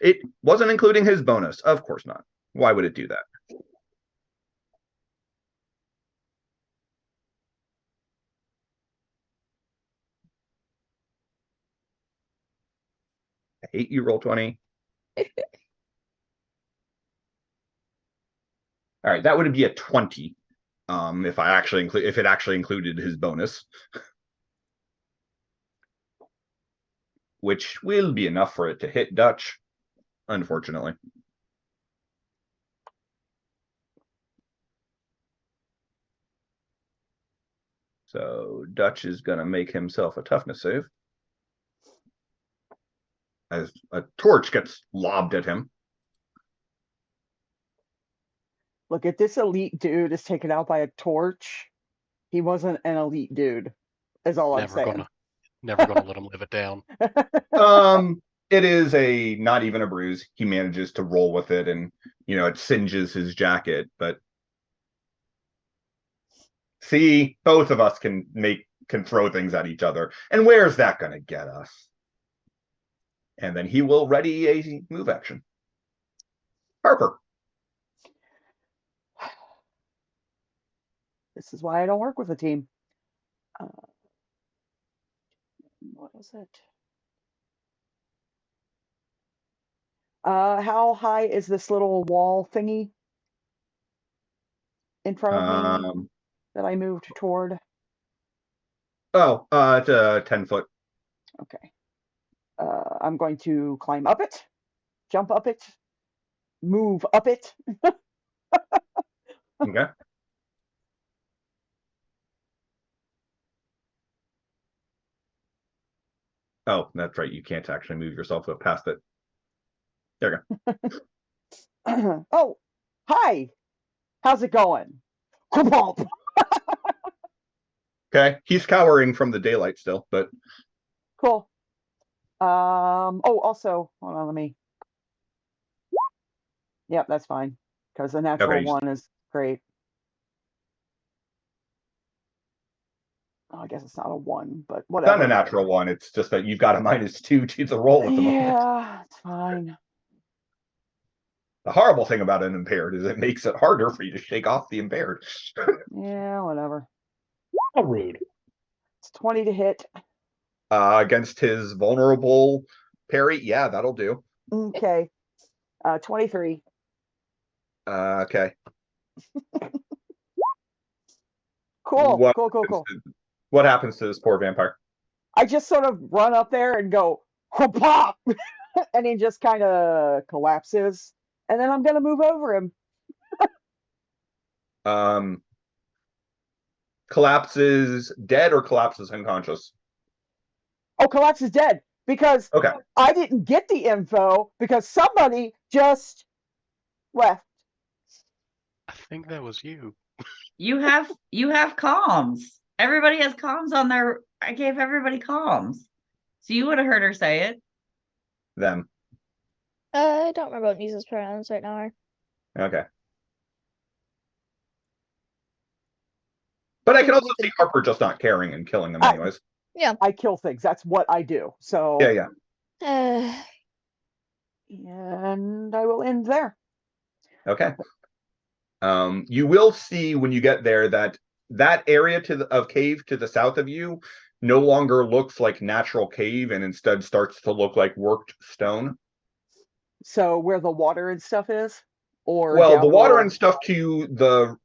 It wasn't including his bonus. Of course not. Why would it do that? I hate you, roll 20. All right, that would be a 20. If it actually included his bonus. Which will be enough for it to hit Dutch, unfortunately. So Dutch is going to make himself a toughness save. As a torch gets lobbed at him. Look at this elite dude is taken out by a torch. He wasn't an elite dude, is all I'm saying. Never gonna let him live it down. It is not even a bruise. He manages to roll with it, and it singes his jacket. But see, both of us can throw things at each other, and where's that going to get us? And then he will ready a move action. Harper. This is why I don't work with a team. What is it? How high is this little wall thingy in front of me that I moved toward? It's a 10 foot. Okay. I'm going to climb up it, jump up it, move up it. Okay. Oh, that's right. You can't actually move yourself up past it. There you go. Oh, hi. How's it going? Okay. He's cowering from the daylight still, but cool. Also, hold on, let me. Yep, that's fine. Because the natural 1 is great. Oh, I guess it's not a 1, but whatever. It's not a natural 1. It's just that you've got a -2 to the roll at the moment. Yeah, it's fine. The horrible thing about an impaired is it makes it harder for you to shake off the impaired. Yeah, whatever. How rude. It's 20 to hit. Against his vulnerable parry, yeah, that'll do. Okay. 23. Okay. Cool. What happens to this poor vampire? I just sort of run up there and go, pop! And he just kind of collapses and then I'm gonna move over him. Collapses dead or collapses unconscious? Oh, Collapse is dead because Okay. I didn't get the info because somebody just left. I think that was you. You have comms. Everybody has comms on their. I gave everybody comms, so you would have heard her say it. Them. I don't remember what Nisa's pronouns right now are. Okay. But I can also see Harper just not caring and killing them anyways. I kill things. That's what I do. So Yeah. and I will end there. Okay. You will see when you get there that area of cave to the south of you no longer looks like natural cave and instead starts to look like worked stone. So where the water and stuff is, or Well, down the water below? and stuff to the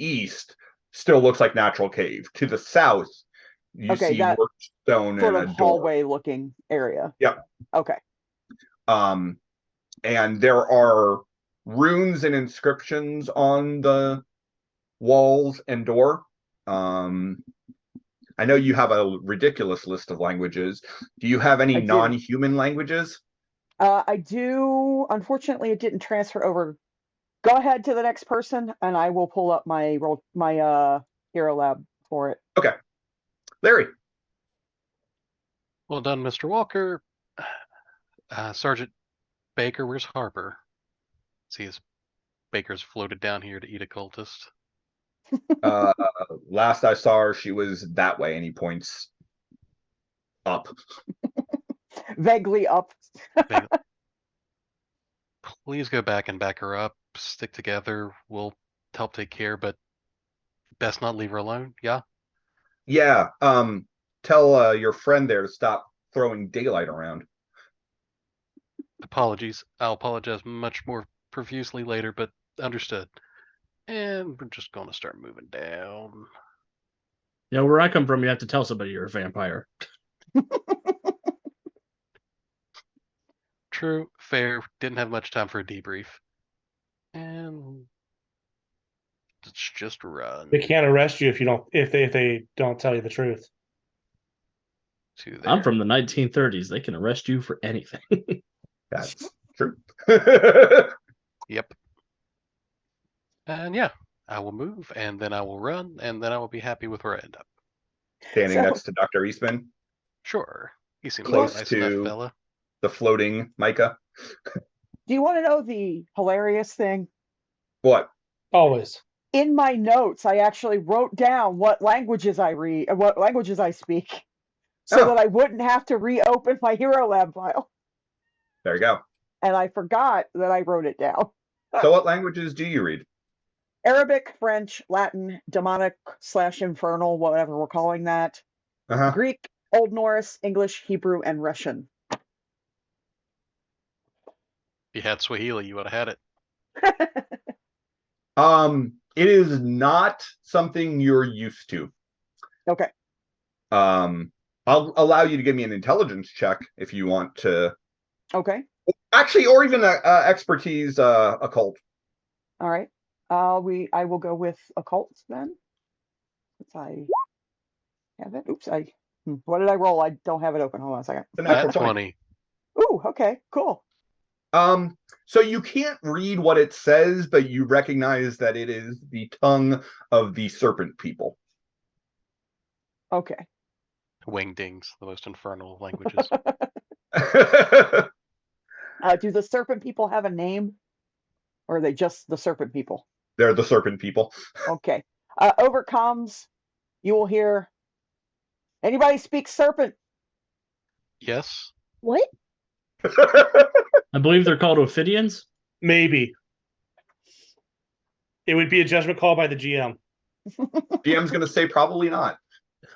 east still looks like natural cave. To the south, you Okay, see that worked stone sort and of a door. hallway looking area. Yep. Okay. And there are runes and inscriptions on the walls and door. I know you have a ridiculous list of languages. Do you have any I do. non-human languages? I do. Unfortunately, it didn't transfer over. Go ahead to the next person, and I will pull up my Hero Lab for it. Okay. Larry. Well done, Mr. Walker. Sergeant Baker, where's Harper? See, his Baker's floated down here to eat a cultist. Last I saw her, she was that way, and he points up. Vaguely up. Please go back and back her up. Stick together. We'll help take care, but best not leave her alone. Yeah. Yeah. Tell your friend there to stop throwing daylight around. Apologies. I'll apologize much more profusely later, but understood. And we're just going to start moving down. Yeah, where I come from, you have to tell somebody you're a vampire. True, fair. Didn't have much time for a debrief. And let's just run They can't arrest you if they don't tell you the truth. to there. I'm from the 1930s. They can arrest you for anything. That's true. Yep. And yeah, I will move, and then I will run, and then I will be happy with where I end up. Standing So- next to Dr. Eastman, Sure. He seems Close like a nice to- enough fella. the floating Micah. Do you want to know the hilarious thing? What? Always. In my notes, I actually wrote down what languages I read, what languages I speak, so Oh. that I wouldn't have to reopen my Hero Lab file. There you go. And I forgot that I wrote it down. So what languages do you read? Arabic, French, Latin, demonic/infernal, whatever we're calling that, Uh-huh. Greek, Old Norse, English, Hebrew, and Russian. If you had Swahili, you would have had it. It is not something you're used to. Okay. I'll allow you to give me an intelligence check if you want to. Okay. Actually, or even expertise occult. All right. I will go with occult then. Since I have it. Oops, what did I roll? I don't have it open. Hold on a second. The natural At 20. 20. Ooh, okay, cool. So you can't read what it says, but you recognize that it is the tongue of the serpent people. Okay. Wingdings, the most infernal of languages. Do the serpent people have a name? Or are they just the serpent people? They're the serpent people. Okay. Over comms, you will hear, anybody speak serpent? Yes. What? I believe they're called Ophidians. Maybe. It would be a judgment call by the GM. GM's going to say probably not.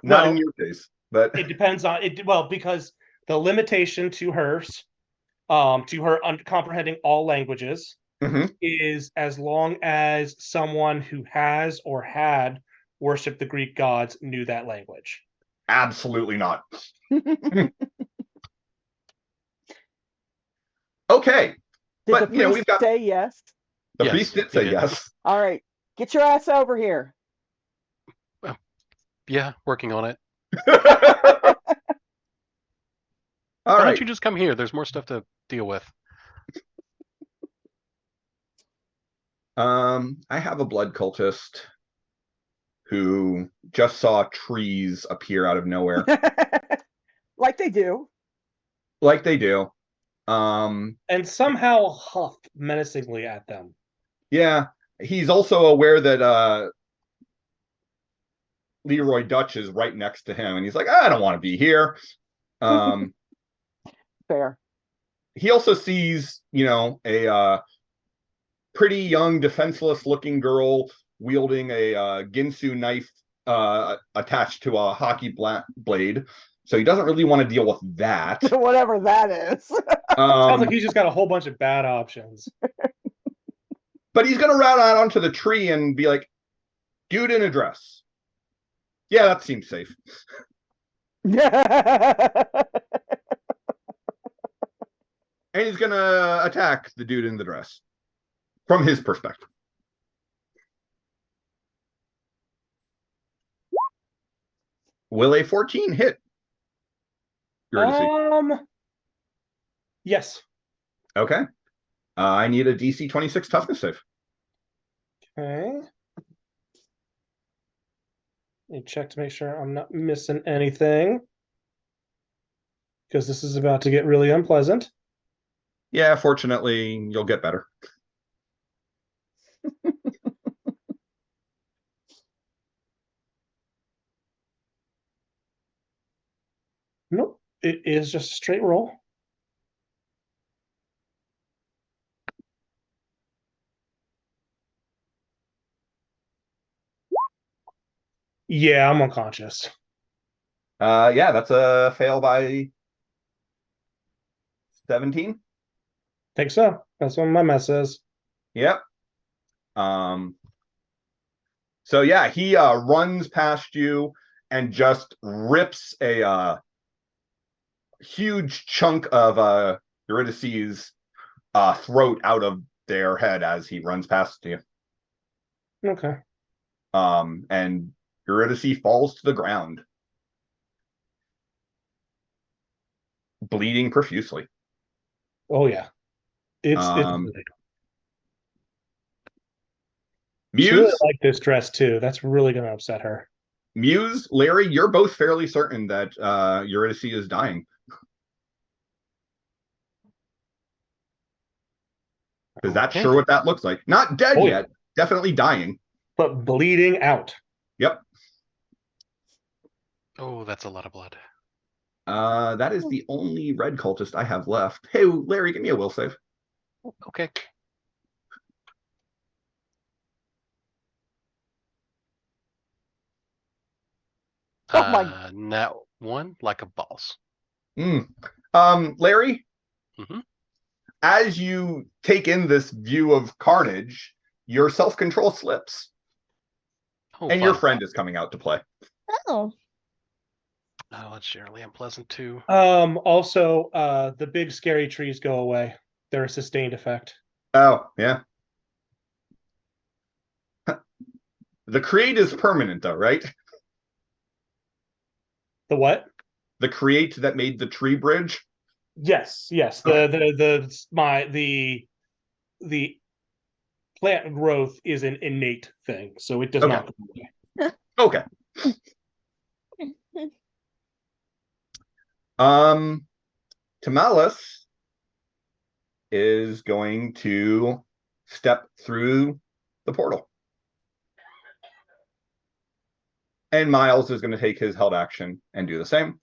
Not Well, in your case, but It depends on it. Well, because the limitation to hers, to her comprehending all languages, Mhm. is as long as someone who has or had worshipped the Greek gods knew that language. absolutely not. Okay. Did But, the you know, priest we've got- say yes? The Yes, priest did he say did. yes. All right, get your ass over here. Yeah, working on it. All Why right. don't you just come here? There's more stuff to deal with. I have a blood cultist who just saw trees appear out of nowhere, Like they do. like they do. And somehow huff menacingly at them. Yeah, he's also aware that Leroy Dutch is right next to him, and he's like, I don't want to be here. Fair. He also sees, you know, a pretty young, defenseless-looking girl wielding a Ginsu knife attached to a hockey blade. So he doesn't really want to deal with that. Whatever that is. Sounds like he's just got a whole bunch of bad options. But he's going to run out onto the tree and be like, dude in a dress. Yeah, that seems safe. And he's going to attack the dude in the dress from his perspective. Will a 14 hit? Eurydice? Yes. Okay. I need a DC 26 toughness save. Okay. Let me check to make sure I'm not missing anything. Because this is about to get really unpleasant. Yeah, fortunately, you'll get better. Nope. It is just a straight roll. Yeah, I'm unconscious. Yeah, that's a fail by 17. Think so. That's what my mess says. Yep. So yeah, he runs past you and just rips a huge chunk of Eurydice's throat out of their head as he runs past you. Okay. And Eurydice falls to the ground, bleeding profusely. Oh yeah. It's Um, really, Muse, she really liked this dress too. That's really gonna upset her. Muse, Larry, you're both fairly certain that Eurydice is dying. Because that's Okay. sure what that looks like. Not dead Oh, yet, definitely dying. But bleeding out. Yep. Oh, that's a lot of blood. That is the only red cultist I have left. Hey, Larry, give me a will save. Okay. Oh my- Now one like a boss. Larry, Mhm. as you take in this view of carnage, your self-control slips, Oh, and your fun. friend is coming out to play. Oh, Oh, that's generally unpleasant too. Also, the big scary trees go away. They're a sustained effect. Oh, yeah. The create is permanent, though, right? The what? The create that made the tree bridge. Yes, yes. The plant growth is an innate thing, so it does Okay. not go away. Okay. Tamales is going to step through the portal. And Miles is going to take his held action and do the same.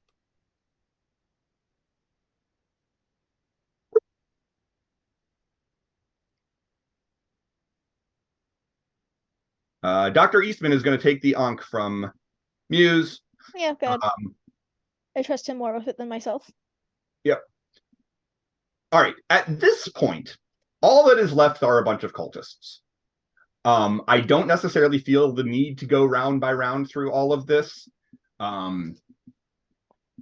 Dr. Eastman is going to take the Ankh from Muse. yeah, good. Um, I trust him more with it than myself. Yep. All right. At this point, all that is left are a bunch of cultists. I don't necessarily feel the need to go round by round through all of this.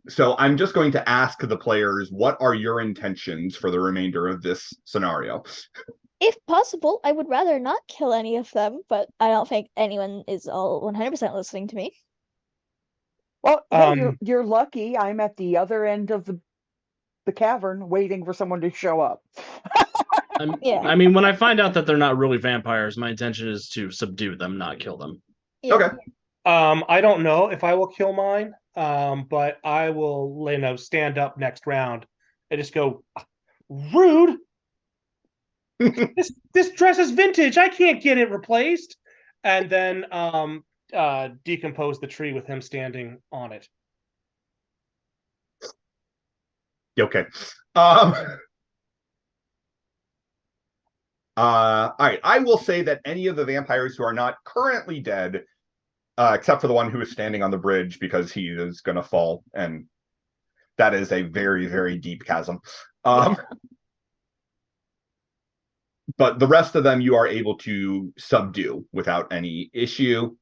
So I'm just going to ask the players, what are your intentions for the remainder of this scenario? If possible, I would rather not kill any of them, but I don't think anyone is all 100% listening to me. Well, hey, you're Um, you're lucky. I'm at the other end of the cavern waiting for someone to show up. Yeah. I mean, when I find out that they're not really vampires, my intention is to subdue them, not kill them. Yeah. Okay. I don't know if I will kill mine, but I will, stand up next round and just go, rude. This dress is vintage. I can't get it replaced. And then decompose the tree with him standing on it. Okay. All right. I will say that any of the vampires who are not currently dead, except for the one who is standing on the bridge because he is going to fall, and that is a very, very deep chasm. But the rest of them you are able to subdue without any issue.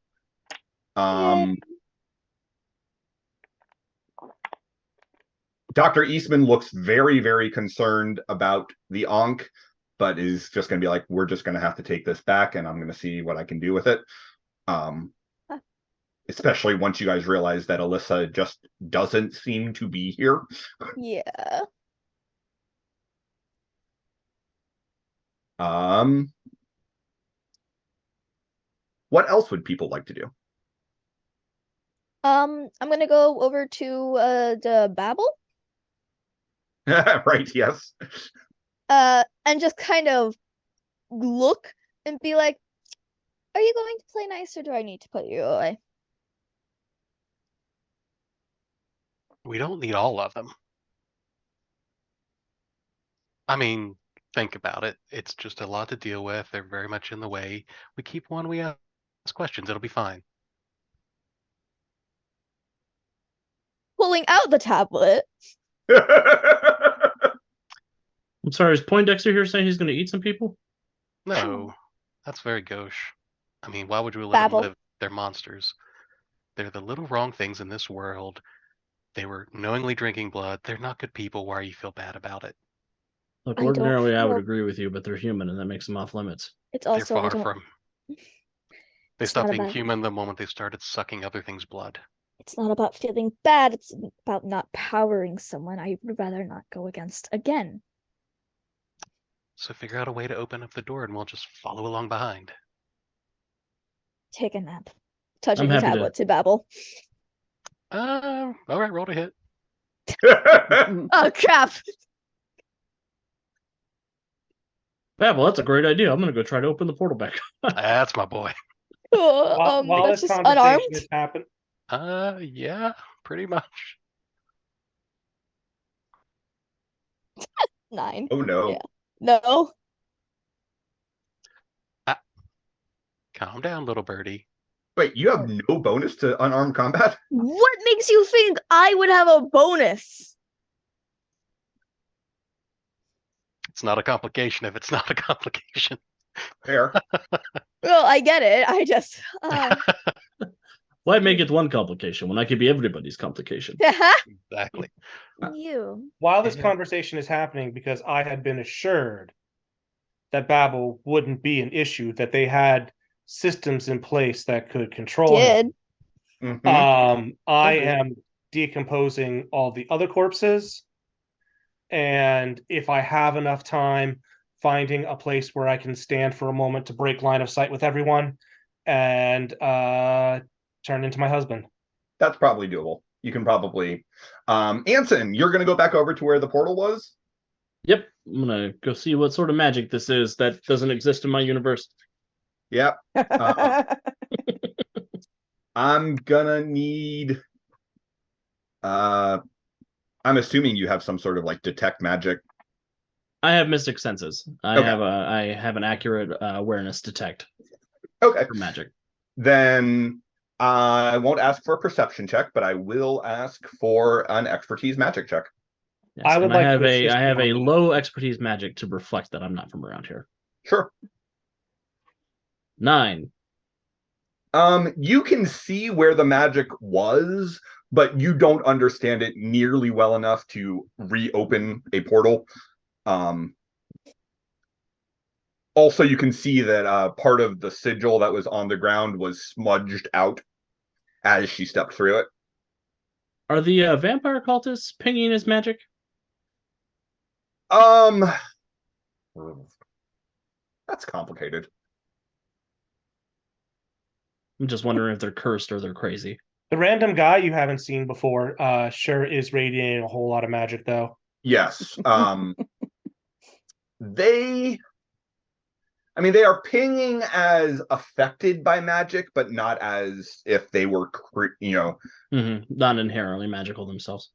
Dr. Eastman looks very, very concerned about the Ankh, but is just going to be like, we're just going to have to take this back, and I'm going to see what I can do with it. Especially once you guys realize that Alyssa just doesn't seem to be here. Yeah. What else would people like to do? I'm gonna go over to the Babel. Right, yes. And just kind of look and be like, are you going to play nice or do I need to put you away? We don't need all of them. I mean, think about it. It's just a lot to deal with. They're very much in the way. We keep one, we ask questions. It'll be fine. Pulling out the tablet. I'm sorry, is Poindexter here saying he's going to eat some people? No, that's very gauche. I mean, why would we let Babble. them live? They're monsters. They're the little wrong things in this world. They were knowingly drinking blood. They're not good people. Why do you feel bad about it? Look, I don't ordinarily I would feel- agree with you, but they're human, and that makes them off limits. It's They're also I far don't. from. They It's stopped not being about. human the moment they started sucking other things' blood. It's not about feeling bad. It's about not powering someone I would rather not go against again. So figure out a way to open up the door and we'll just follow along behind. Take a nap. Touching I'm the happy to- tablet to Babel. All right, roll to hit. Oh crap! Babel, that's a great idea. I'm going to go try to open the portal back. That's my boy. While That's this just conversation unarmed. is happening, Yeah, pretty much. 9. Oh no. Yeah. No. Calm down, little birdie. Wait, you have no bonus to unarmed combat? What makes you think I would have a bonus? It's not a complication if it's not a complication. Fair. Well, I get it. I just. Why make it one complication when I could be everybody's complication? Exactly. You. while this Mhm. conversation is happening, because I had been assured that Babel wouldn't be an issue, that they had systems in place that could control him. Did. Mhm. I Okay. am decomposing all the other corpses, and if I have enough time, finding a place where I can stand for a moment to break line of sight with everyone, and turn into my husband. That's probably doable. You can probably. Anson, you're going to go back over to where the portal was? Yep, I'm going to go see what sort of magic this is that doesn't exist in my universe. Yep. I'm gonna need. I'm assuming you have some sort of like detect magic. I have mystic senses. I Okay. have an accurate awareness detect Okay. for magic. Then I won't ask for a perception check, but I will ask for an expertise magic check. Yes, I would and like I have to a assist I have you a on that. low expertise magic to reflect that I'm not from around here. Sure. 9. You can see where the magic was, but you don't understand it nearly well enough to reopen a portal. Also, you can see that part of the sigil that was on the ground was smudged out as she stepped through it. Are the vampire cultists pinging his magic? That's complicated. I'm just wondering if they're cursed or they're crazy. The random guy you haven't seen before sure is radiating a whole lot of magic, though. Yes. They are pinging as affected by magic, but not as if they were, Not inherently magical themselves.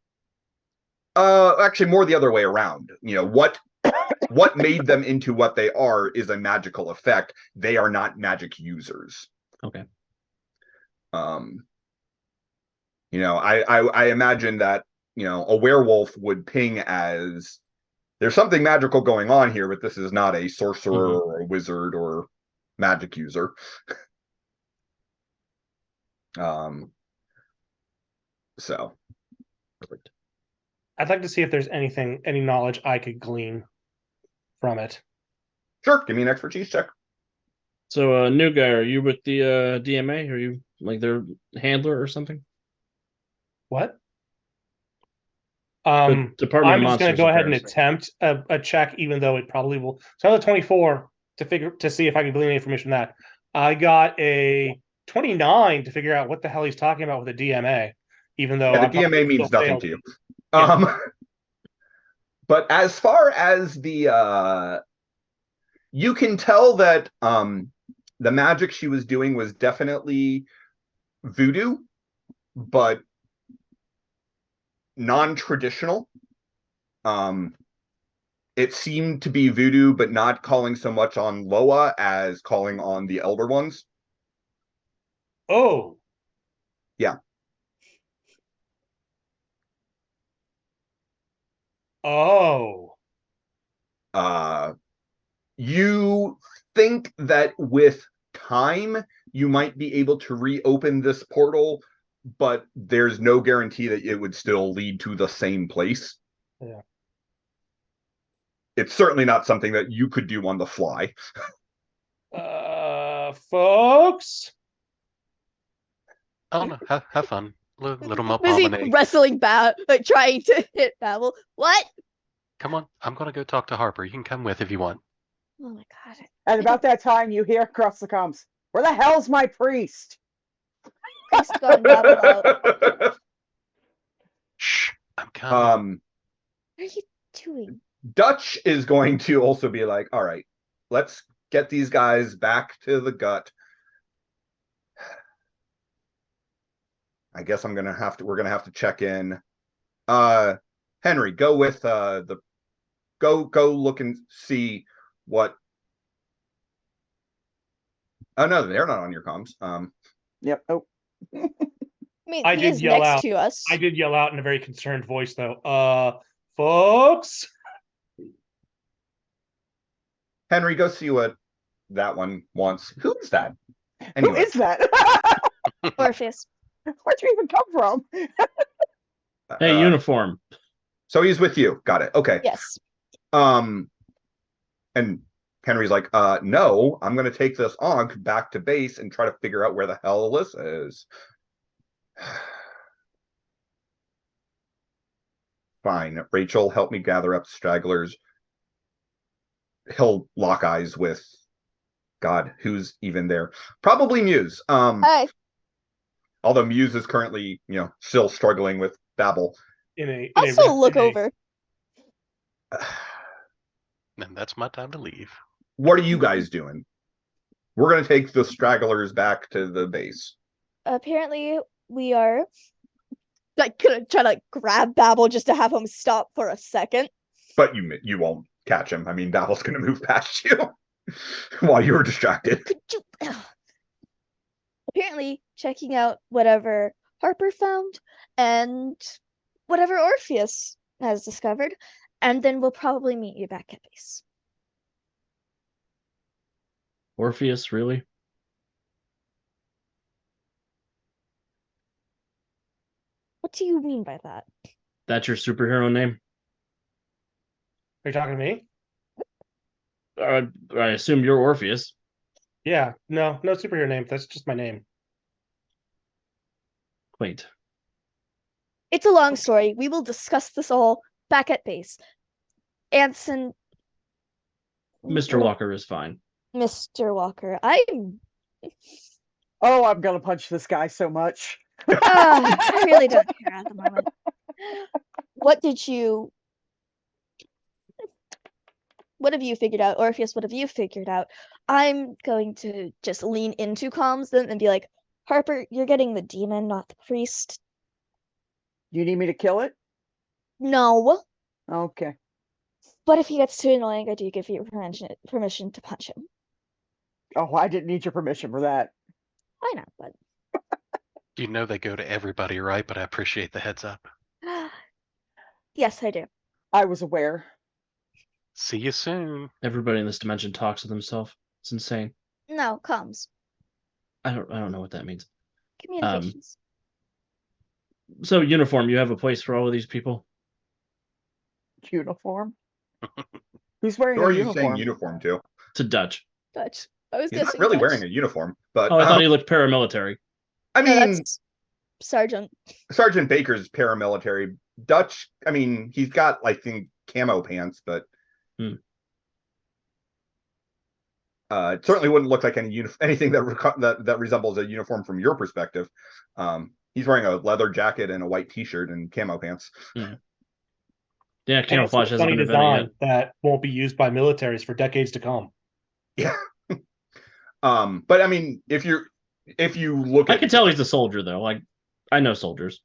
Actually more the other way around. What made them into what they are is a magical effect. They are not magic users. Okay. I imagine that, a werewolf would ping as there's something magical going on here, but this is not a sorcerer or a wizard or magic user. So perfect. I'd like to see if there's any knowledge I could glean from it. Sure, give me an expertise check. So, new guy, are you with the DMA? Are you like their handler or something? What? Department of I'm just going Monsters to go ahead and Affairs. attempt a check, even though it probably will. So I have a 24 to see if I can glean any information from that. I got a 29 to figure out what the hell he's talking about with the DMA, even though the DMA means nothing to you. Yeah. But as far as the you can tell that the magic she was doing was definitely voodoo, but non-traditional. It seemed to be voodoo, but not calling so much on Loa as calling on the Elder Ones. Oh. Yeah. Oh. You think that with time, you might be able to reopen this portal, but there's no guarantee that it would still lead to the same place. Yeah. It's certainly not something that you could do on the fly. Folks? Oh, no, have fun. Little Busy Malpomene. wrestling trying to hit Babel. What? Come on, I'm going to go talk to Harper. You can come with if you want. Oh my god. And about that time, you hear across the comms, "Where the hell's my priest?" Priest got Babel out. Shh, I'm coming. What are you doing? Dutch is going to also be like, all right, let's get these guys back to the gut. I guess we're gonna have to check in. Henry, go with go look and see what. Oh no, they're not on your comms. Yep. Oh. I mean, I he did is yell next out. to us. I did yell out in a very concerned voice, though. Folks? Henry, go see what that one wants. Who is that? Who Anyway, is that? Orpheus. Where'd you even come from? Hey, uniform. So he's with you. Got it. Okay. Yes. And Henry's like, no, I'm gonna take this Ankh back to base and try to figure out where the hell Alyssa is. Fine. Rachel, help me gather up stragglers. He'll lock eyes with God, who's even there? Probably Muse. Hey. Although Muse is currently, still struggling with Babel. Also look over. And that's my time to leave. What are you guys doing? We're going to take the stragglers back to the base. Apparently, we are gonna try to grab Babel just to have him stop for a second. But you won't catch him. I mean, Babel's going to move past you while you were distracted. Could you? Apparently, checking out whatever Harper found and whatever Orpheus has discovered, and then we'll probably meet you back at base. Orpheus, really? do you mean by that? That's your superhero name? Are you talking to me? I assume you're Orpheus. Yeah. No superhero name. That's just my name. Wait. It's a long story. We will discuss this all back at base. Anson, Mr. Walker is fine. Mr. Walker, I'm. Oh, I'm gonna punch this guy so much. I really don't care at the moment. What have you figured out? Orpheus, what have you figured out? I'm going to just lean into comms then and be like, Harper, you're getting the demon, not the priest. You need me to kill it? No. Okay. But if he gets too annoying, I do give you permission to punch him. Oh, I didn't need your permission for that. I know, but You know they go to everybody, right? But I appreciate the heads up. yes, I do. I was aware. See you soon. Everybody in this dimension talks to themselves. It's insane. No, comms. I don't know what that means. Communications. So uniform, you have a place for all of these people? Uniform? Who's wearing Who a are you uniform? saying uniform to? To Dutch. Dutch. I was He's not guessing really Dutch. wearing a uniform, but Oh, I thought he looked paramilitary. I No, mean, that's Sergeant. Sergeant Baker's paramilitary. Dutch, I mean, he's got, I think, camo pants, but it certainly wouldn't look like anything that resembles a uniform from your perspective. He's wearing a leather jacket and a white T-shirt and camo pants. Yeah, And it's camouflage a hasn't funny been invented design that won't be used by militaries for decades to come. Yeah. But I mean, if you look yet. at, I can tell he's a soldier, though. Like, I know soldiers.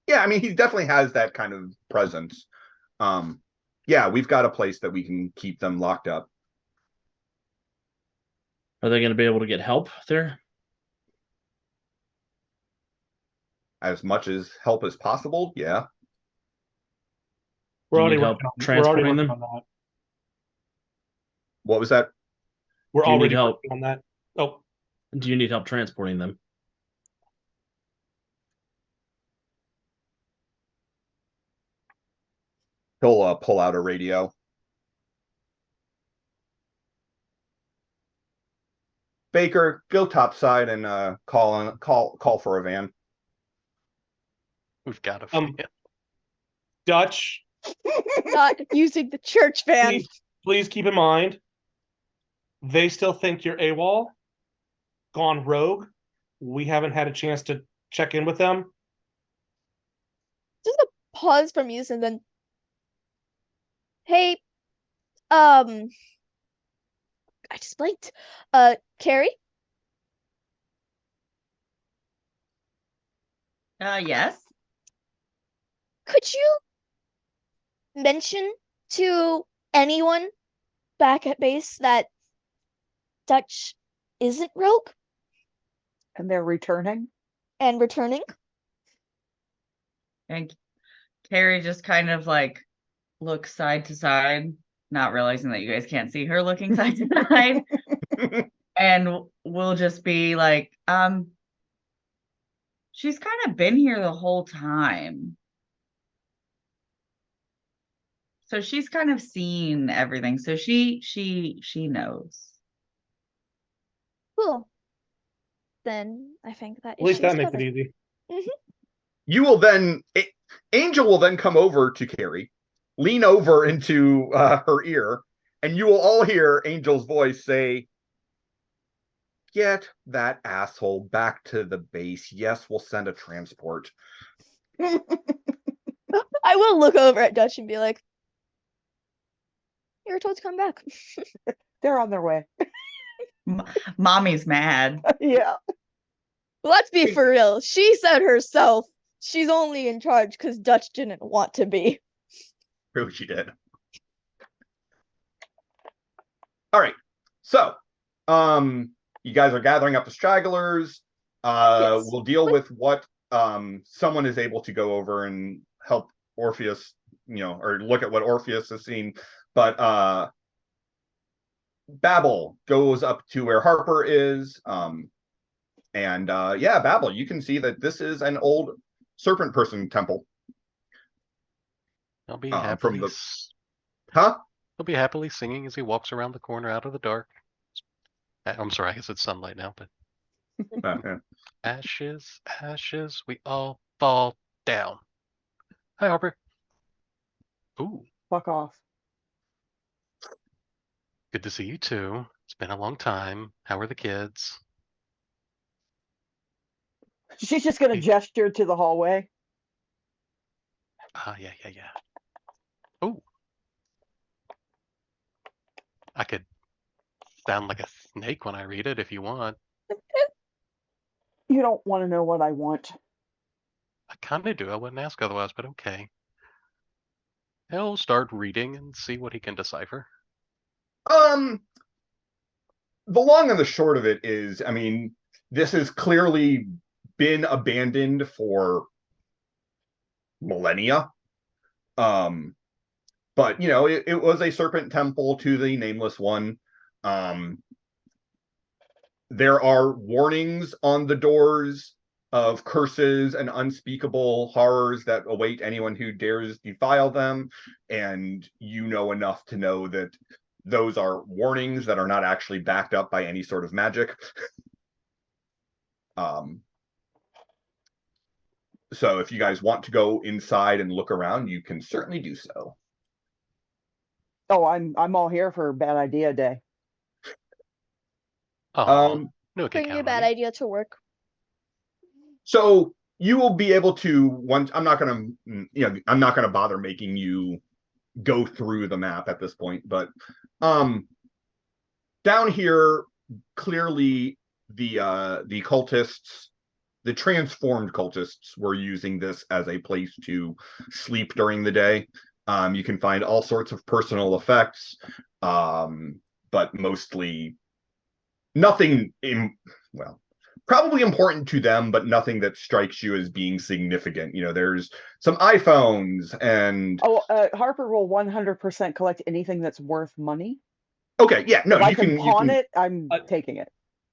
yeah, I mean, he definitely has that kind of presence. Yeah, we've got a place that we can keep them locked up. Are they going to be able to get help there? As much as help as possible, yeah. We're Do you already need help working on, transporting them? on that. What was that? We're Do you need already help? working on that. Oh, Do you need help transporting them? He'll pull out a radio. Baker, go topside and call for a van. We've got a Um, Dutch, Not using the church van. please keep in mind, they still think you're AWOL, gone rogue. We haven't had a chance to check in with them. Just a pause from you and then. Hey, I just blinked. Carrie? Yes. Could you mention to anyone back at base that Dutch isn't rogue And they're returning? and returning? And Carrie just kind of like looks side to side, not realizing that you guys can't see her looking side to side. And we'll just be like, she's kind of been here the whole time. So she's kind of seen everything. So she knows. Cool. Then I think that At least issue is that makes it covered. easy. You will then, Angel will then come over to Carrie, lean over into her ear, and you will all hear Angel's voice say, "Get that asshole back to the base. Yes, we'll send a transport." I will look over at Dutch and be like, you were told to come back. They're on their way. Mommy's mad. Yeah. Let's be for real. She said herself she's only in charge because Dutch didn't want to be. True, she did. All right. So, you guys are gathering up the stragglers. Yes. We'll deal with what someone is able to go over and help Orpheus, or look at what Orpheus has seen. But Babel goes up to where Harper is. And yeah, Babel, you can see that this is an old serpent person temple. He'll be from happily the- Huh? he'll be happily singing as he walks around the corner out of the dark. I'm sorry, I guess it's sunlight now, but Yeah. ashes, ashes, we all fall down. Hi, Harper. Ooh, Fuck off. good to see you too. It's been a long time. How are the kids? She's just gonna Hey. gesture to the hallway. Yeah. Oh, I could sound like a snake when I read it if you want. You don't want to know what I want. I kind of do. I wouldn't ask otherwise, but okay. He'll start reading and see what he can decipher. The long and the short of it is, I mean, this has clearly been abandoned for millennia. But you know, it was a serpent temple to the Nameless One. There are warnings on the doors of curses and unspeakable horrors that await anyone who dares defile them, and you know enough to know that those are warnings that are not actually backed up by any sort of magic. So if you guys want to go inside and look around, you can certainly do so. Oh, I'm all here for bad idea day. Oh, no, Bring your bad idea to work. So you will be able to once. I'm not going to, I'm not going to bother making you go through the map at this point, but down here, clearly the cultists, the transformed cultists, were using this as a place to sleep during the day. You can find all sorts of personal effects, but mostly nothing probably important to them, but nothing that strikes you as being significant. There's some iPhones and Harper will 100% collect anything that's worth money. Okay, yeah, no, if I can pawn it, I'm taking it.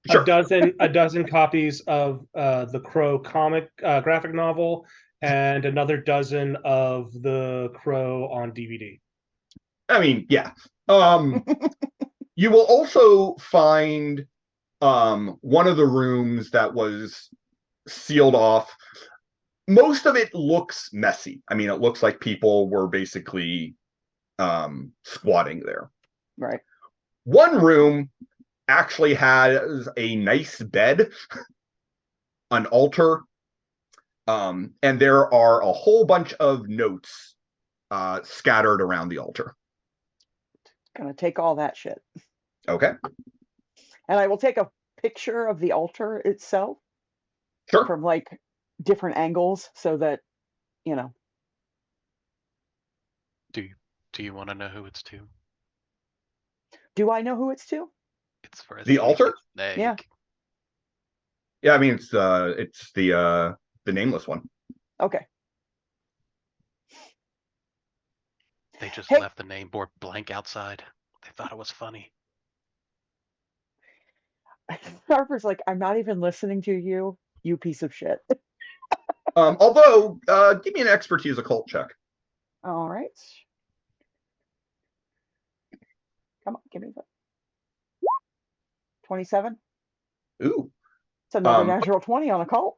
Sure. A dozen copies of the Crow comic graphic novel, and another dozen of the Crow on DVD. I mean, yeah. You will also find one of the rooms that was sealed off. Most of it looks messy. I mean, it looks like people were basically squatting there. Right. One room actually has a nice bed, an altar, and there are a whole bunch of notes scattered around the altar. Gonna take all that shit. Okay. And I will take a picture of the altar itself. Sure. From like different angles so that, Do you want to know who it's to? Do I know who it's to? It's for the altar. Snake. Yeah. Yeah, I mean it's the Nameless One. Okay. They just Hey. left the name board blank outside. They thought it was funny. Harper's like, I'm not even listening to you, you piece of shit. Although, give me an expertise occult check. All right. Come on, give me that. 27. Ooh. It's another natural 20 on occult.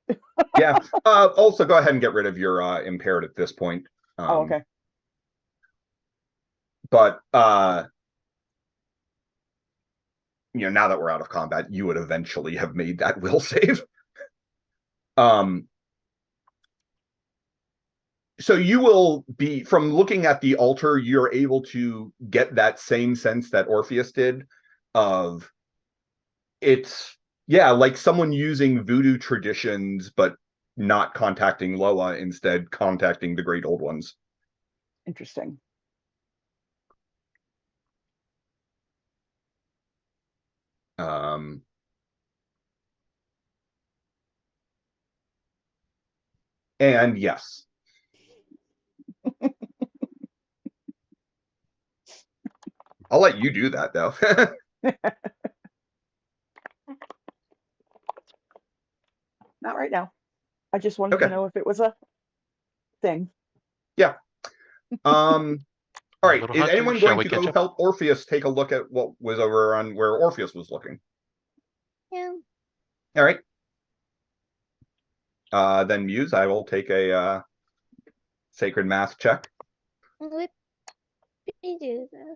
Yeah. Also, go ahead and get rid of your impaired at this point. Okay. But now that we're out of combat, you would eventually have made that will save. So you will be, from looking at the altar, you're able to get that same sense that Orpheus did of it's, like someone using voodoo traditions, but not contacting Loa, instead contacting the Great Old Ones. Interesting. And yes. I'll let you do that, though. Not right now. I just wanted to know if it was a thing. All right. Little Is hunter, anyone shall going we to catch go up? help Orpheus take a look at what was over on where Orpheus was looking? Yeah. All right. Then Muse, I will take a sacred math check. What did you do though?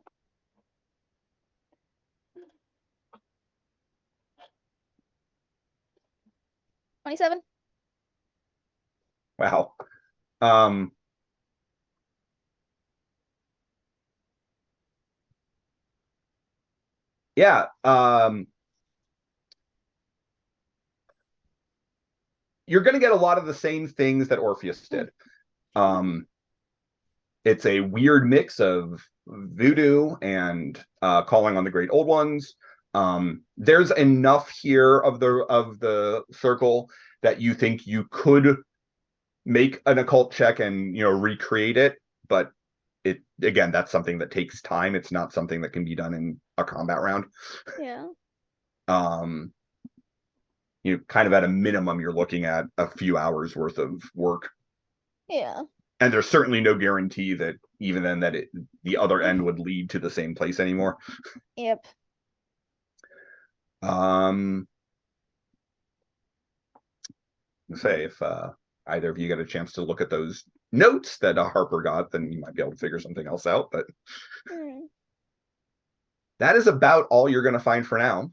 $27. Wow. Yeah. You're going to get a lot of the same things that Orpheus did. It's a weird mix of voodoo and calling on the great old ones. There's enough here of the circle that you think you could make an occult check and recreate it, but again, that's something that takes time. It's not something that can be done in a combat round. Yeah. Kind of at a minimum, you're looking at a few hours worth of work. Yeah. And there's certainly no guarantee that even then that the other end would lead to the same place anymore. Yep. Say if either of you get a chance to look at those notes that Harper got, then you might be able to figure something else out. But that is about all you're going to find for now.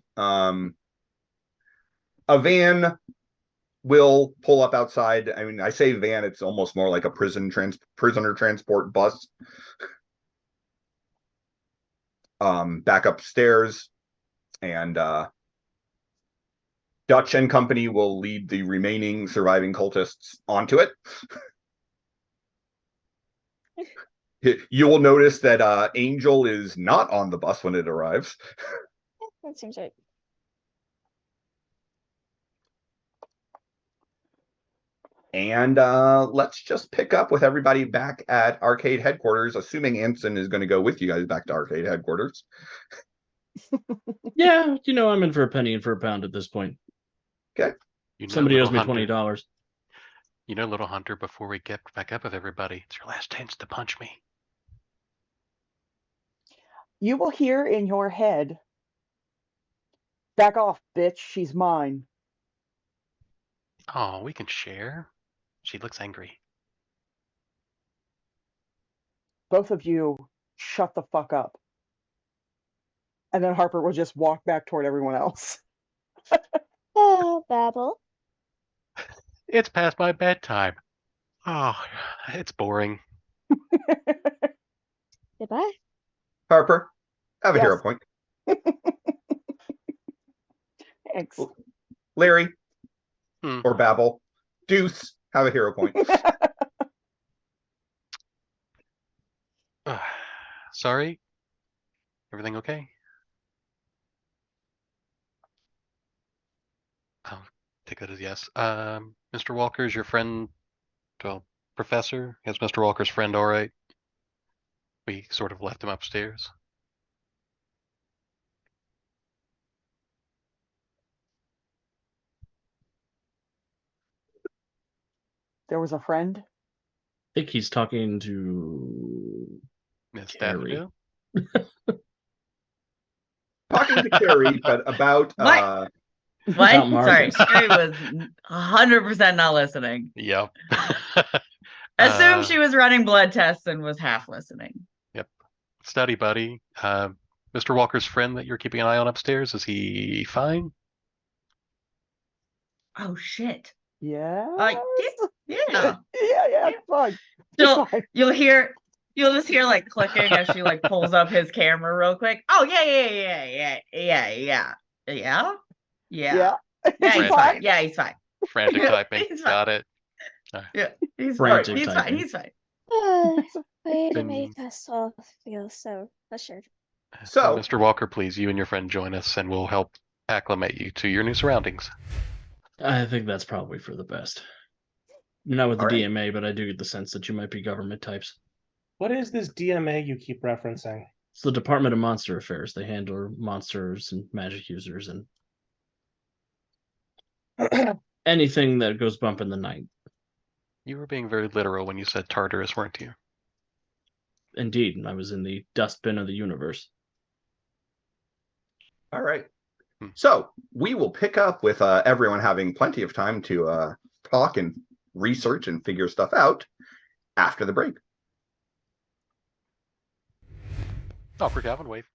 A van will pull up outside. I mean, I say van, it's almost more like a prisoner transport bus. Back upstairs, and Dutch and company will lead the remaining surviving cultists onto it. You will notice that Angel is not on the bus when it arrives. That seems right. And let's just pick up with everybody back at Arcade headquarters, assuming Anson is going to go with you guys back to Arcade headquarters. Yeah, I'm in for a penny and for a pound at this point. Okay. Somebody owes me Little Hunter, $20. Little Hunter, before we get back up with everybody, it's your last chance to punch me. You will hear in your head, "Back off, bitch, she's mine." Oh, we can share. She looks angry. Both of you shut the fuck up. And then Harper will just walk back toward everyone else. Oh, babble. It's past my bedtime. Oh, it's boring. Goodbye. Harper, have a Yes. hero point. Thanks. Larry Hmm. or Babel, Deuce, have a hero point. Sorry? Everything okay? I'll take that as yes. Mr. Walker, is your friend, well, Professor? Is Mr. Walker's friend all right? We sort of left him upstairs. There was a friend. I think he's talking to Miss Carrie. Daffodil? Talking to Carrie, but about What? About Sorry, Marcus. Sherry was 100% not listening. Yep. Assume she was running blood tests and was half listening. Yep. Study buddy. Mr. Walker's friend that you're keeping an eye on upstairs, is he fine? Oh shit. Yeah. Yeah. Yeah, fine. You'll, Fine. you'll just hear like clicking as she like pulls up his camera real quick. Oh yeah. Yeah. Yeah. Yeah, He's he's fine. fine. Yeah, he's fine. Frantic typing. He's fine. Got it. Yeah, he's Frantic fine. He's fine. typing. He's fine. Way to Then- make us all feel so pressured. So- Mr. Walker, please, you and your friend join us and we'll help acclimate you to your new surroundings. I think that's probably for the best. Not with the All right. DMA, but I do get the sense that you might be government types. What is this DMA you keep referencing? It's the Department of Monster Affairs. They handle monsters and magic users and anything that goes bump in the night. You were being very literal when you said Tartarus, weren't you? Indeed, I was in the dustbin of the universe. All right. Hmm. So we will pick up with everyone having plenty of time to talk and research and figure stuff out after the break. Oh, for Calvin, wave.